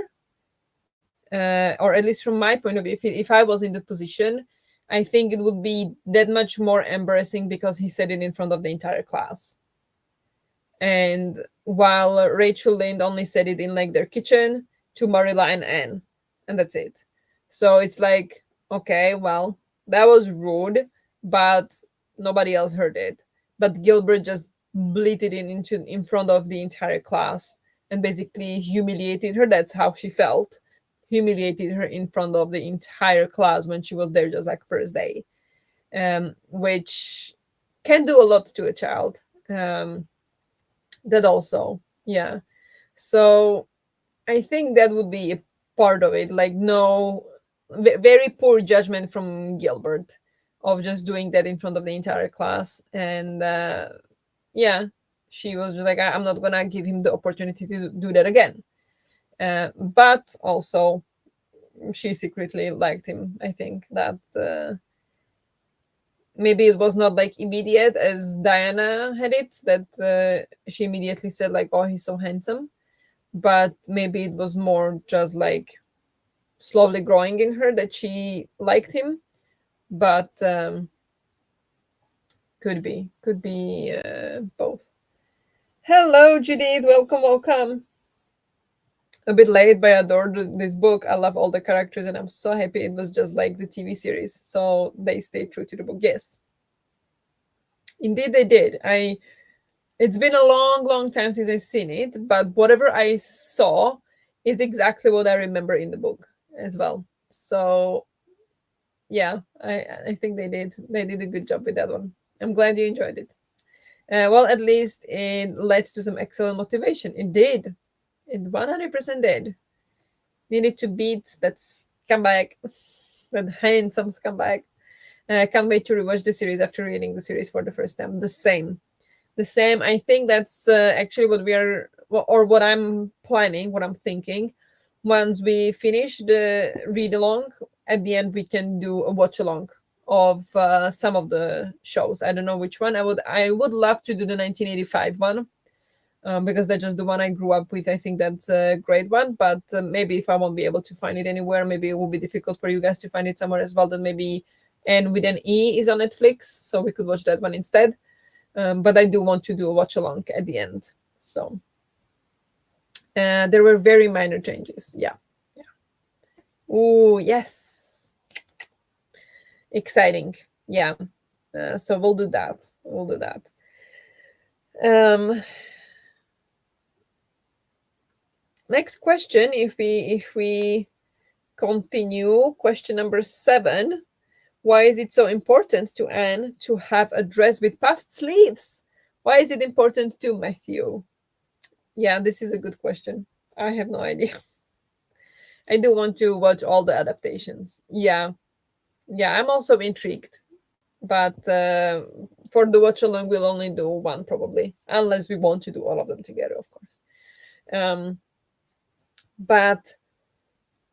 or at least from my point of view, if I was in the position, I think it would be that much more embarrassing because he said it in front of the entire class. And while Rachel Lynde only said it in like their kitchen to Marilla and Anne, and that's it. So it's like, okay, well, that was rude, but nobody else heard it. But Gilbert just bleated it into in front of the entire class and basically humiliated her. That's how she felt. Humiliated her in front of the entire class when she was there just like first day, which can do a lot to a child. That also, yeah. So I think that would be a part of it, like, no, very poor judgment from Gilbert of just doing that in front of the entire class. And yeah, she was just like, I'm not gonna give him the opportunity to do that again. But also she secretly liked him. I think that maybe it was not like immediate as Diana had it, that she immediately said like, oh, he's so handsome, but maybe it was more just like slowly growing in her that she liked him. But could be both. Hello, Judith. Welcome. A bit late, but I adored this book. I love all the characters, and I'm so happy it was just like the TV series, so they stayed true to the book. Yes, indeed they did. It's been a long time since I've seen it, but whatever I saw is exactly what I remember in the book as well. So yeah, I think they did a good job with that one. I'm glad you enjoyed it. Well, at least it led to some excellent motivation. It did. It 100% did. Needed to beat that scumbag, that handsome scumbag. Can't wait to rewatch the series after reading the series for the first time. The same. I think that's actually what we are, or what I'm planning, what I'm thinking. Once we finish the read along, at the end we can do a watch along of some of the shows. I don't know which one. I would love to do the 1985 one, because that's just the one I grew up with. I think that's a great one. But maybe if I won't be able to find it anywhere, maybe it will be difficult for you guys to find it somewhere as well. Then maybe and with an E is on Netflix, so we could watch that one instead. But I do want to do a watch along at the end. So there were very minor changes. Yeah. Oh, yes. Exciting. Yeah. So we'll do that. Um, Next question, if we continue, question number 7. Why is it so important to Anne to have a dress with puffed sleeves? Why is it important to Matthew? Yeah, this is a good question. I have no idea. I do want to watch all the adaptations. Yeah, yeah, I'm also intrigued. But for the watch along, we'll only do one probably, unless we want to do all of them together, of course. Um, but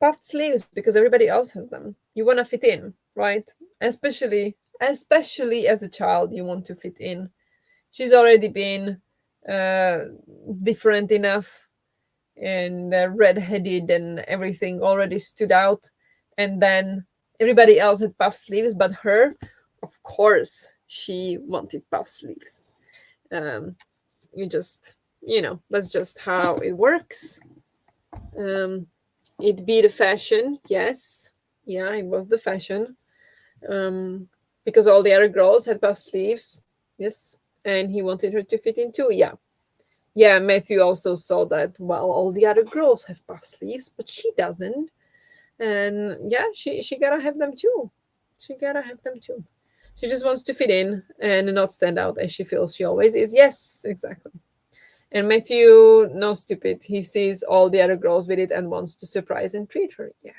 puffed sleeves because everybody else has them. You want to fit in, right? Especially as a child, you want to fit in. She's already been uh, different enough and redheaded and everything already stood out. And then everybody else had puff sleeves, but her, of course, she wanted puff sleeves. Um, you just, that's just how it works. Um, it be the fashion, yes. Yeah, it was the fashion. Um, because all the other girls had puff sleeves, yes. And he wanted her to fit in too, yeah. Yeah, Matthew also saw that, well, all the other girls have puff sleeves, but she doesn't. And yeah, she gotta have them too. She gotta have them too. She just wants to fit in and not stand out as she feels she always is. Yes, exactly. And Matthew, no stupid. He sees all the other girls with it and wants to surprise and treat her. Yes.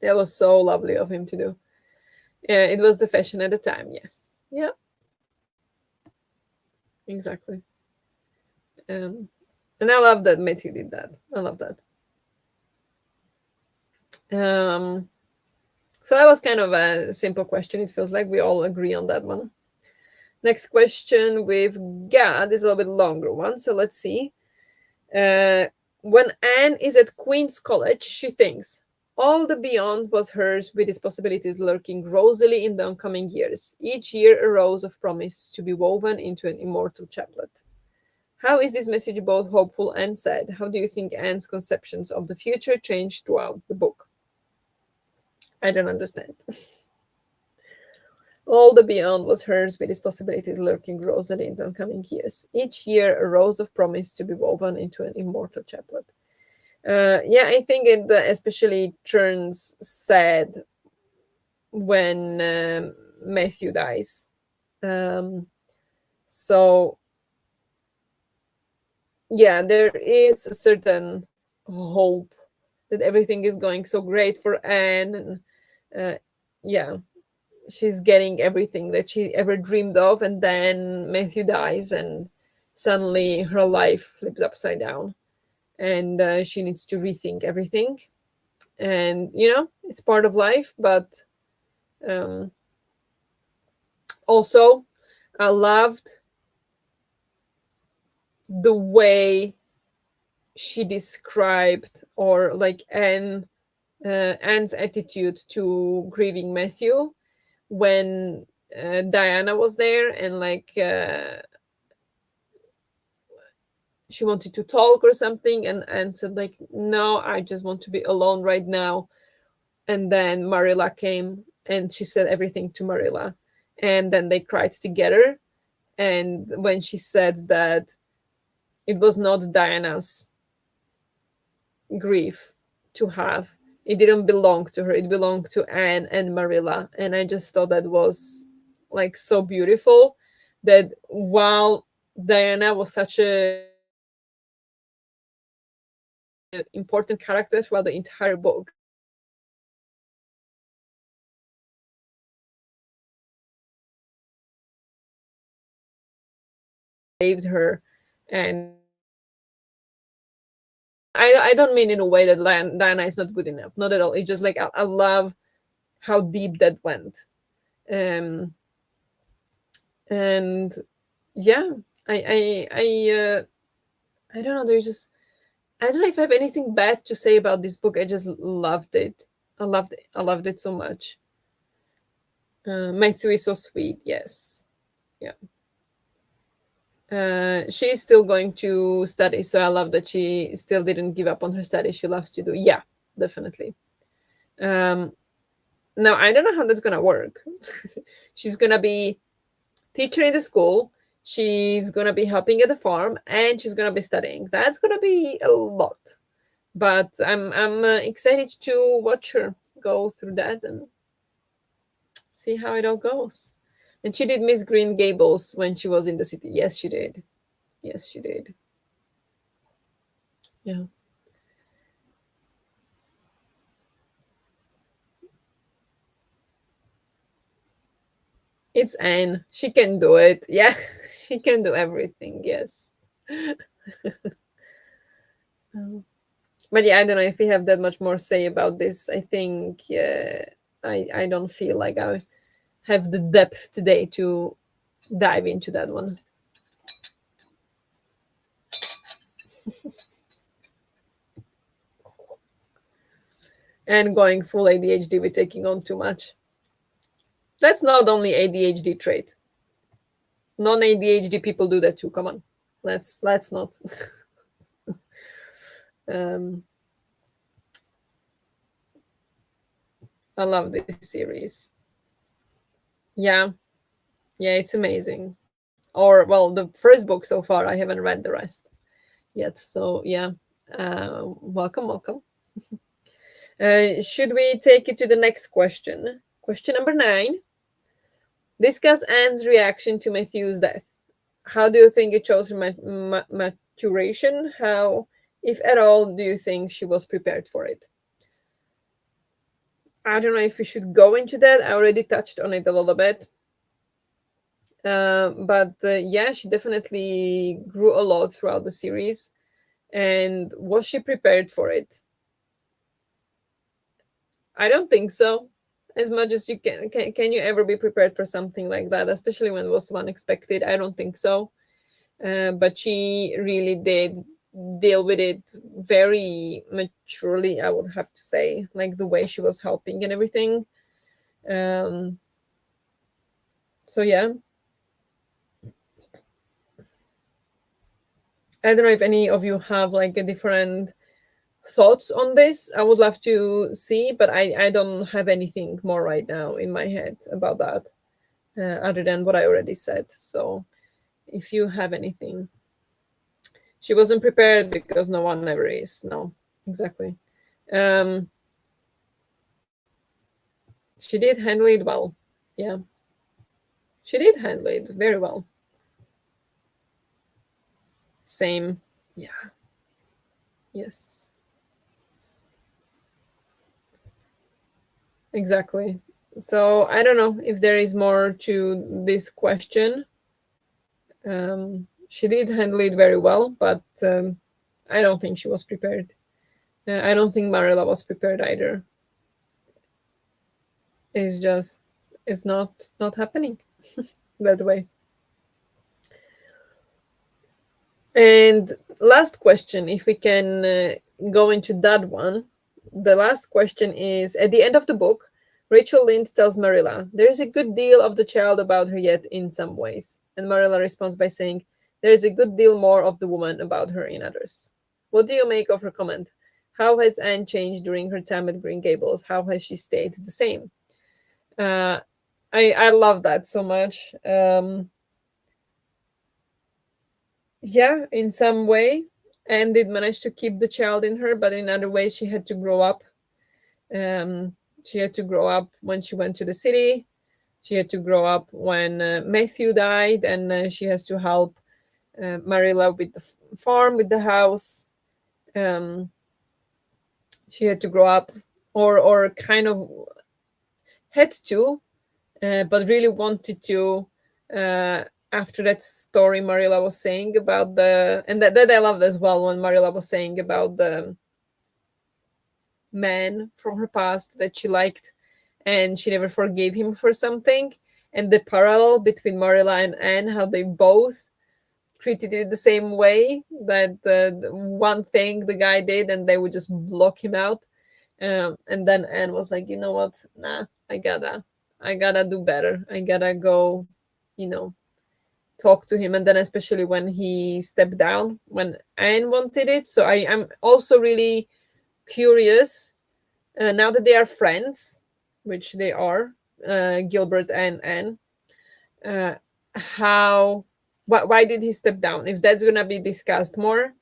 That was so lovely of him to do. Yeah, it was the fashion at the time. Yes. Yeah, exactly. Um, and I love that Matthew did that. I love that. Um, so that was kind of a simple question. It feels like we all agree on that one. Next question we've got is a little bit longer one. So let's see. Uh, when Anne is at Queen's College, she thinks, all the beyond was hers with its possibilities lurking rosily in the oncoming years, each year a rose of promise to be woven into an immortal chaplet. How is this message both hopeful and sad? How do you think Anne's conceptions of the future change throughout the book? I don't understand. All the beyond was hers with its possibilities lurking rosily in the oncoming years, each year a rose of promise to be woven into an immortal chaplet. Yeah, I think it especially turns sad when Matthew dies. Um, so yeah, there is a certain hope that everything is going so great for Anne, and yeah, she's getting everything that she ever dreamed of, and then Matthew dies, and suddenly her life flips upside down, and she needs to rethink everything. And it's part of life, but um, also I loved the way she described, or like Anne's attitude to grieving Matthew when Diana was there, and like she wanted to talk or something, and said like, no, I just want to be alone right now. And then Marilla came and she said everything to Marilla, and then they cried together. And when she said that it was not Diana's grief to have, it didn't belong to her, it belonged to Anne and Marilla. And I just thought that was like so beautiful, that while Diana was such a important character throughout the entire book, saved her. And I don't mean in a way that Diana is not good enough, not at all. It's just like I love how deep that went. um and yeah, I don't know, there's just, I don't know if I have anything bad to say about this book. I just loved it. I loved it so much. Matthew is so sweet. Yes. Yeah. She's still going to study, so I love that she still didn't give up on her study. She loves to do. Yeah, definitely. Um, Now I don't know how that's gonna work. She's gonna be teacher in the school. She's gonna be helping at the farm, and she's gonna be studying. That's gonna be a lot. But I'm excited to watch her go through that. And see how it all goes. And she did Miss Green Gables when she was in the city. Yes, she did. Yes, she did. Yeah. It's Anne. She can do it. Yeah. She can do everything. Yes. Um, but yeah, I don't know if we have that much more say about this. I think I don't feel like I have the depth today to dive into that one. And going full ADHD with taking on too much. That's not only ADHD trait. Non-ADHD people do that too. Come on. Let's not. um I love this series. Yeah. Yeah, it's amazing. Or well, the first book so far. I haven't read the rest yet. So yeah. Welcome, welcome. Should we take it to the next question? Question number 9. Discuss Anne's reaction to Matthew's death. How do you think it shows her maturation? How, if at all, do you think she was prepared for it? I don't know if we should go into that. I already touched on it a little bit. But yeah, she definitely grew a lot throughout the series. And was she prepared for it? I don't think so. As much as you can you ever be prepared for something like that, especially when it was so unexpected? I don't think so. But she really did deal with it very maturely, I would have to say, like the way she was helping and everything. Um, so yeah, I don't know if any of you have like a different thoughts on this. I would love to see, but I don't have anything more right now in my head about that, other than what I already said. So if you have anything, she wasn't prepared because no one ever is. No, exactly. Um, she did handle it well. Yeah, she did handle it very well. Same. Yeah. Yes. Exactly. So I don't know if there is more to this question. She did handle it very well, but I don't think she was prepared. I don't think Marilla was prepared either. It's just it's not happening that way. And last question, if we can go into that one. The last question is at the end of the book, Rachel Lynde tells Marilla, there is a good deal of the child about her yet in some ways. And Marilla responds by saying, there is a good deal more of the woman about her in others. What do you make of her comment? How has Anne changed during her time at Green Gables? How has she stayed the same? Uh, I love that so much. Yeah, in some way, Anne did manage to keep the child in her, but in other ways, she had to grow up. She had to grow up when she went to the city. She had to grow up when Matthew died, and she has to help Marilla with the farm, with the house. Um, she had to grow up, or kind of had to, but really wanted to. After that story Marilla was saying about and that I loved as well when Marilla was saying about the man from her past that she liked and she never forgave him for something, and the parallel between Marilla and Anne, how they both treated it the same way, that the one thing the guy did and they would just block him out. And then Anne was like, you know what, nah, I gotta do better. I gotta go, you know, talk to him. And then especially when he stepped down when Anne wanted it. So I'm also really curious, now that they are friends, which they are, Gilbert and Anne, uh, how why did he step down? If that's gonna be discussed more,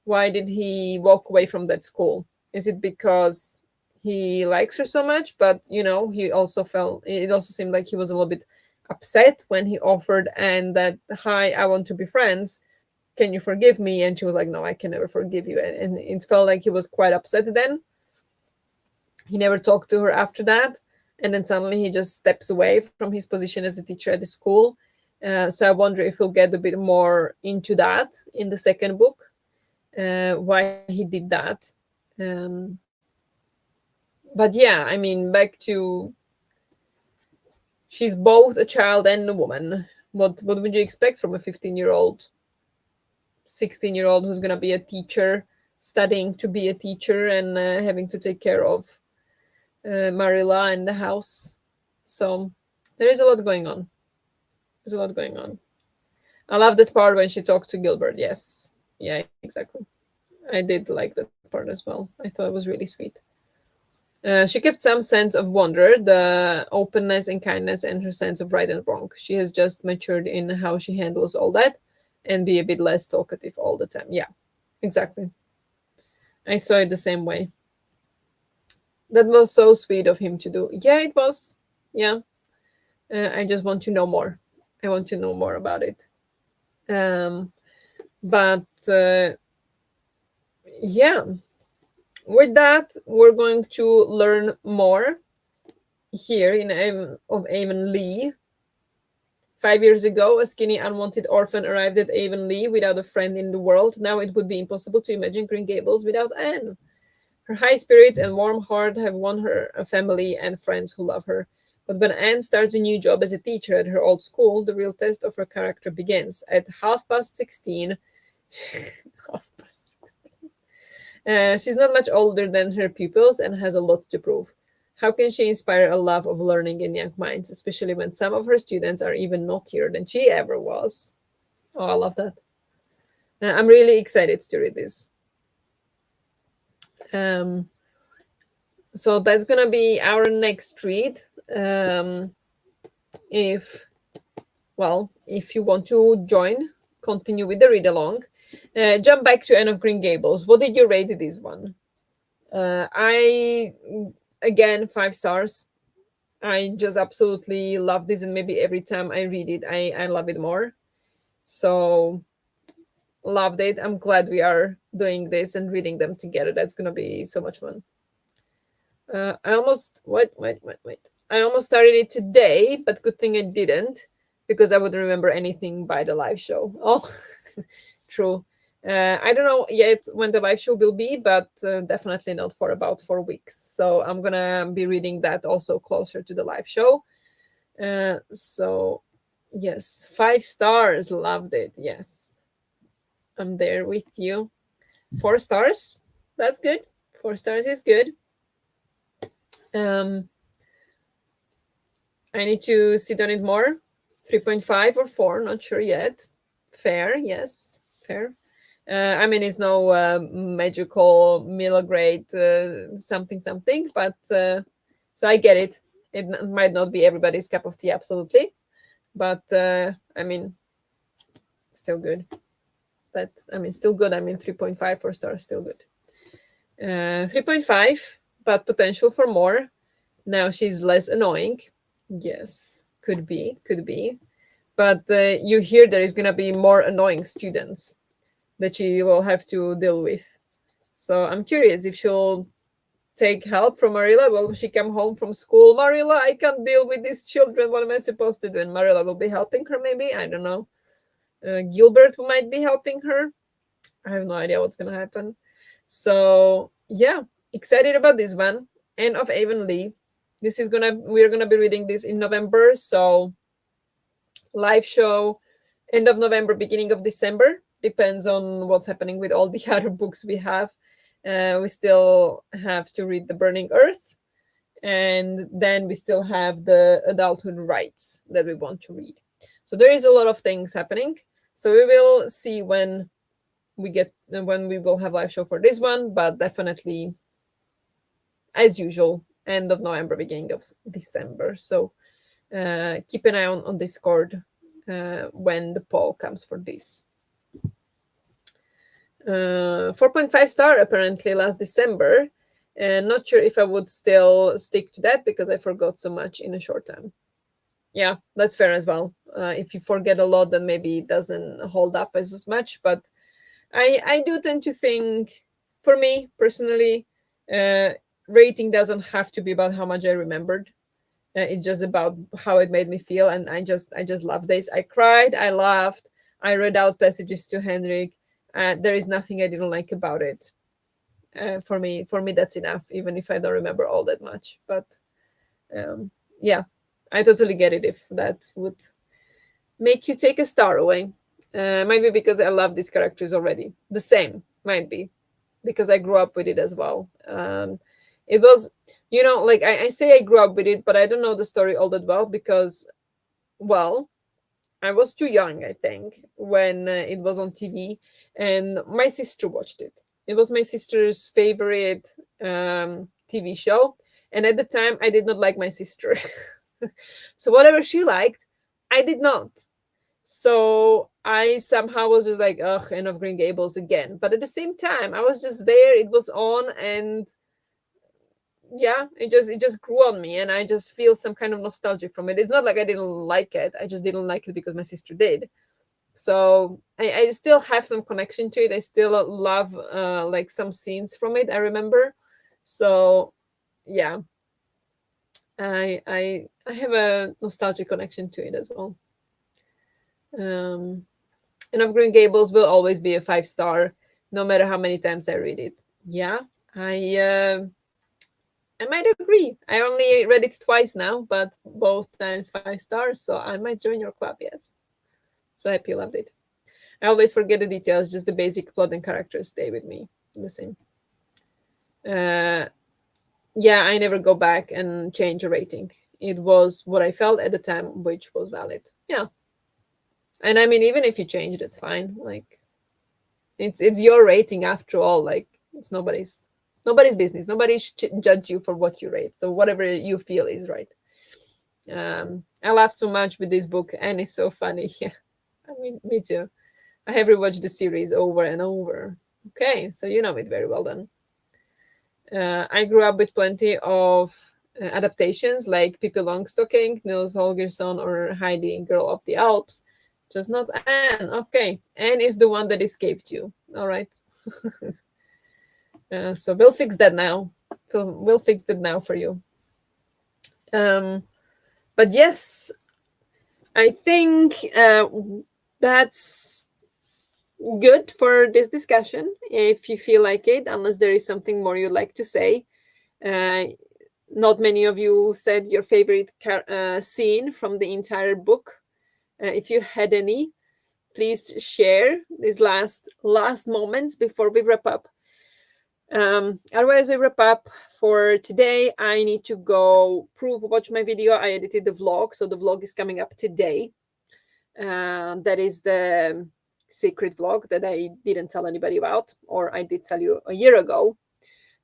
why did he walk away from that school? Is it because he likes her so much, but he also felt it also seemed like he was a little bit upset when he offered Anne that, hi, I want to be friends. Can you forgive me? And she was like, no, I can never forgive you. And it felt like he was quite upset then. He never talked to her after that. And then suddenly he just steps away from his position as a teacher at the school. So I wonder if we'll get a bit more into that in the second book, why he did that. Um, but yeah, I mean, back to she's both a child and a woman. What would you expect from a 15-year-old, 16-year-old who's gonna be a teacher, studying to be a teacher, and having to take care of Marilla and the house? So there is a lot going on. There's a lot going on. I love that part when she talked to Gilbert. Yes, yeah, exactly. I did like that part as well. I thought it was really sweet. She kept some sense of wonder, the openness and kindness, and her sense of right and wrong. She has just matured in how she handles all that and be a bit less talkative all the time. Yeah, exactly. I saw it the same way. That was so sweet of him to do. Yeah, it was. Yeah. I just want to know more. I want to know more about it. Um, but yeah, with that, we're going to learn more here in Avonlea. 5 years ago, a skinny, unwanted orphan arrived at Avonlea without a friend in the world. Now it would be impossible to imagine Green Gables without Anne. Her high spirits and warm heart have won her a family and friends who love her. But when Anne starts a new job as a teacher at her old school, the real test of her character begins. At 16:30, half past 16, she's not much older than her pupils and has a lot to prove. How can she inspire a love of learning in young minds, especially when some of her students are even naughtier than she ever was? Oh, I love that. I'm really excited to read this. Um, so that's gonna be our next read. Um, if if you want to join, continue with the read along. Jump back to Anne of Green Gables. What did you rate this one? I again 5 stars. I just absolutely love this, and maybe every time I read it, I love it more. So loved it. I'm glad we are doing this and reading them together. That's gonna be so much fun. I almost wait. I almost started it today, but good thing I didn't because I wouldn't remember anything by the live show. Oh, true. I don't know yet when the live show will be, but definitely not for about 4 weeks. So I'm gonna be reading that also closer to the live show. So yes, 5 stars, loved it. Yes, I'm there with you. 4 stars, that's good. 4 stars is good. Um, I need to sit on it more. 3.5 or 4, not sure yet. Fair, yes, fair. I mean, it's no magical middle grade something something, but so I get it. It might not be everybody's cup of tea, absolutely, but I mean, still good. That I mean, still good. I mean, 3.5, 4 stars, still good. 3.5, but potential for more. Now she's less annoying. Yes, could be, could be. But you hear there is gonna be more annoying students that she will have to deal with. So I'm curious if she'll take help from Marilla. Will she come home from school? Marilla, I can't deal with these children. What am I supposed to do? And Marilla will be helping her, maybe. I don't know. Gilbert might be helping her. I have no idea what's gonna happen. So yeah, excited about this one. Anne of Avonlea. We're gonna be reading this in November. So live show end of November, beginning of December. Depends on what's happening with all the other books we have. We still have to read The Burning Earth, and then we still have the adulthood rights that we want to read. So there is a lot of things happening. So we will see when we will have live show for this one, but definitely as usual, end of November, beginning of December. So keep an eye on Discord when the poll comes for this. 4.5 star apparently last December. And not sure if I would still stick to that because I forgot so much in a short time. Yeah, that's fair as well. If you forget a lot, then maybe it doesn't hold up as much. But I do tend to think, for me personally, uh, rating doesn't have to be about how much I remembered. It's just about how it made me feel, and I just love this. I cried, I laughed, I read out passages to Henrik. There is nothing I didn't like about it. For me, that's enough, even if I don't remember all that much. But um, yeah, I totally get it if that would make you take a star away. Might be because I love these characters already. The same might be because I grew up with it as well. It was, like I say I grew up with it, but I don't know the story all that well because, well, I was too young, I think, when it was on TV, and my sister watched it. It was my sister's favorite TV show, and at the time, I did not like my sister. So whatever she liked, I did not. So I somehow was just like, ugh, Anne of Green Gables again. But at the same time, I was just there. It was on, and yeah, it just grew on me, and I just feel some kind of nostalgia from it. It's not like I didn't like it. I just didn't like it because my sister did. So I still have some connection to it. I still love like some scenes from it. I remember. So yeah, I have a nostalgic connection to it as well. Um, and of Green Gables will always be a 5 star, no matter how many times I read it. Yeah, I might agree. I only read it twice now, but both times 5 stars, so I might join your club. Yes, so happy you loved it. I always forget the details, just the basic plot and characters stay with me the same. Uh, yeah, I never go back and change a rating. It was what I felt at the time, which was valid. Yeah, and I mean, even if you change, that's fine. Like it's your rating after all. Like it's nobody's business. Nobody should judge you for what you rate. So whatever you feel is right. I laughed so much with this book, and it's so funny. Yeah, I mean, me too. I have rewatched the series over and over. Okay, so you know it very well then. I grew up with plenty of adaptations like Pippi Longstocking, Nils Holgersson, or Heidi, Girl of the Alps. Just not Anne. Okay, Anne is the one that escaped you. All right. So we'll fix that now. We'll fix that now for you. Um, but yes, I think that's good for this discussion. If you feel like it, unless there is something more you'd like to say. Uh, Not many of you said your favorite scene from the entire book. If you had any, please share these last moments before we wrap up. Otherwise, we wrap up for today. I need to go watch my video. I edited the vlog, so the vlog is coming up today. That is the secret vlog that I didn't tell anybody about, or I did tell you a year ago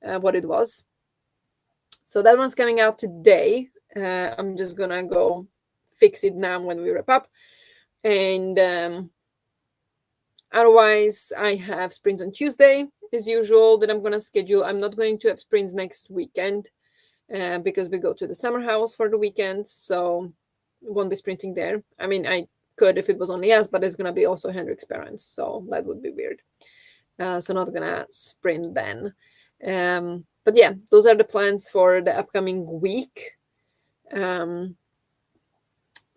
what it was. So that one's coming out today. I'm just gonna go fix it now when we wrap up. And otherwise, I have sprints on Tuesday as usual that I'm gonna schedule. I'm not going to have sprints next weekend because we go to the summer house for the weekend, so won't be sprinting there. I mean, I could if it was only us, but it's gonna be also Henrik's parents, so that would be weird. So not gonna sprint then. But yeah, those are the plans for the upcoming week.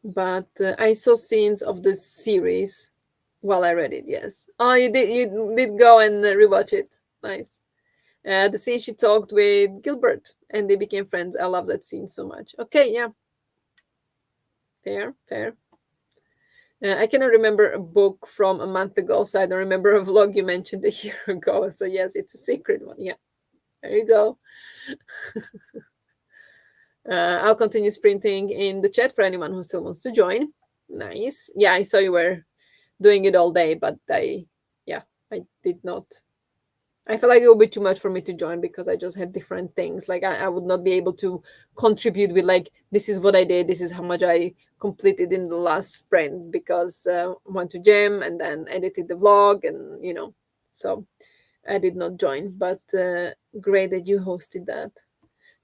But I saw scenes of the series while I read it. Yes. Oh, you did go and rewatch it. Nice. The scene she talked with Gilbert and they became friends. I love that scene so much. Okay, yeah, fair, fair. I cannot remember a book from a month ago, so I don't remember a vlog you mentioned a year ago. So yes, it's a secret one. Yeah, there you go. I'll continue sprinting in the chat for anyone who still wants to join. Nice. Yeah, I saw you were doing it all day, but yeah, I did not. I felt like it would be too much for me to join because I just had different things. Like I would not be able to contribute with like this is what I did, this is how much I completed in the last sprint because went to gym and then edited the vlog and so I did not join, but great that you hosted that.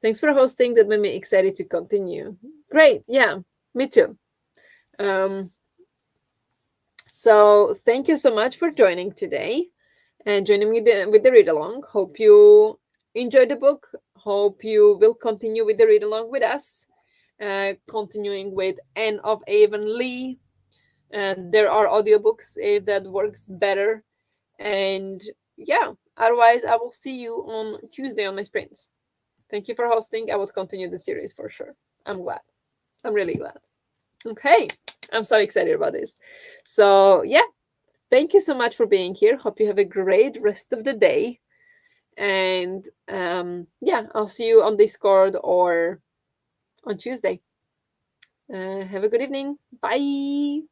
Thanks for hosting. That made me excited to continue. Great. Yeah, me too. Um, so thank you so much for joining today and joining me with the read along. Hope you enjoyed the book. Hope you will continue with the read along with us. Continuing with Anne of Avonlea. And there are audiobooks if that works better. And yeah, otherwise, I will see you on Tuesday on my sprints. Thank you for hosting. I will continue the series for sure. I'm glad. I'm really glad. Okay. I'm so excited about this. So, yeah, thank you so much for being here. Hope you have a great rest of the day. And yeah, I'll see you on Discord or on Tuesday. Have a good evening. Bye.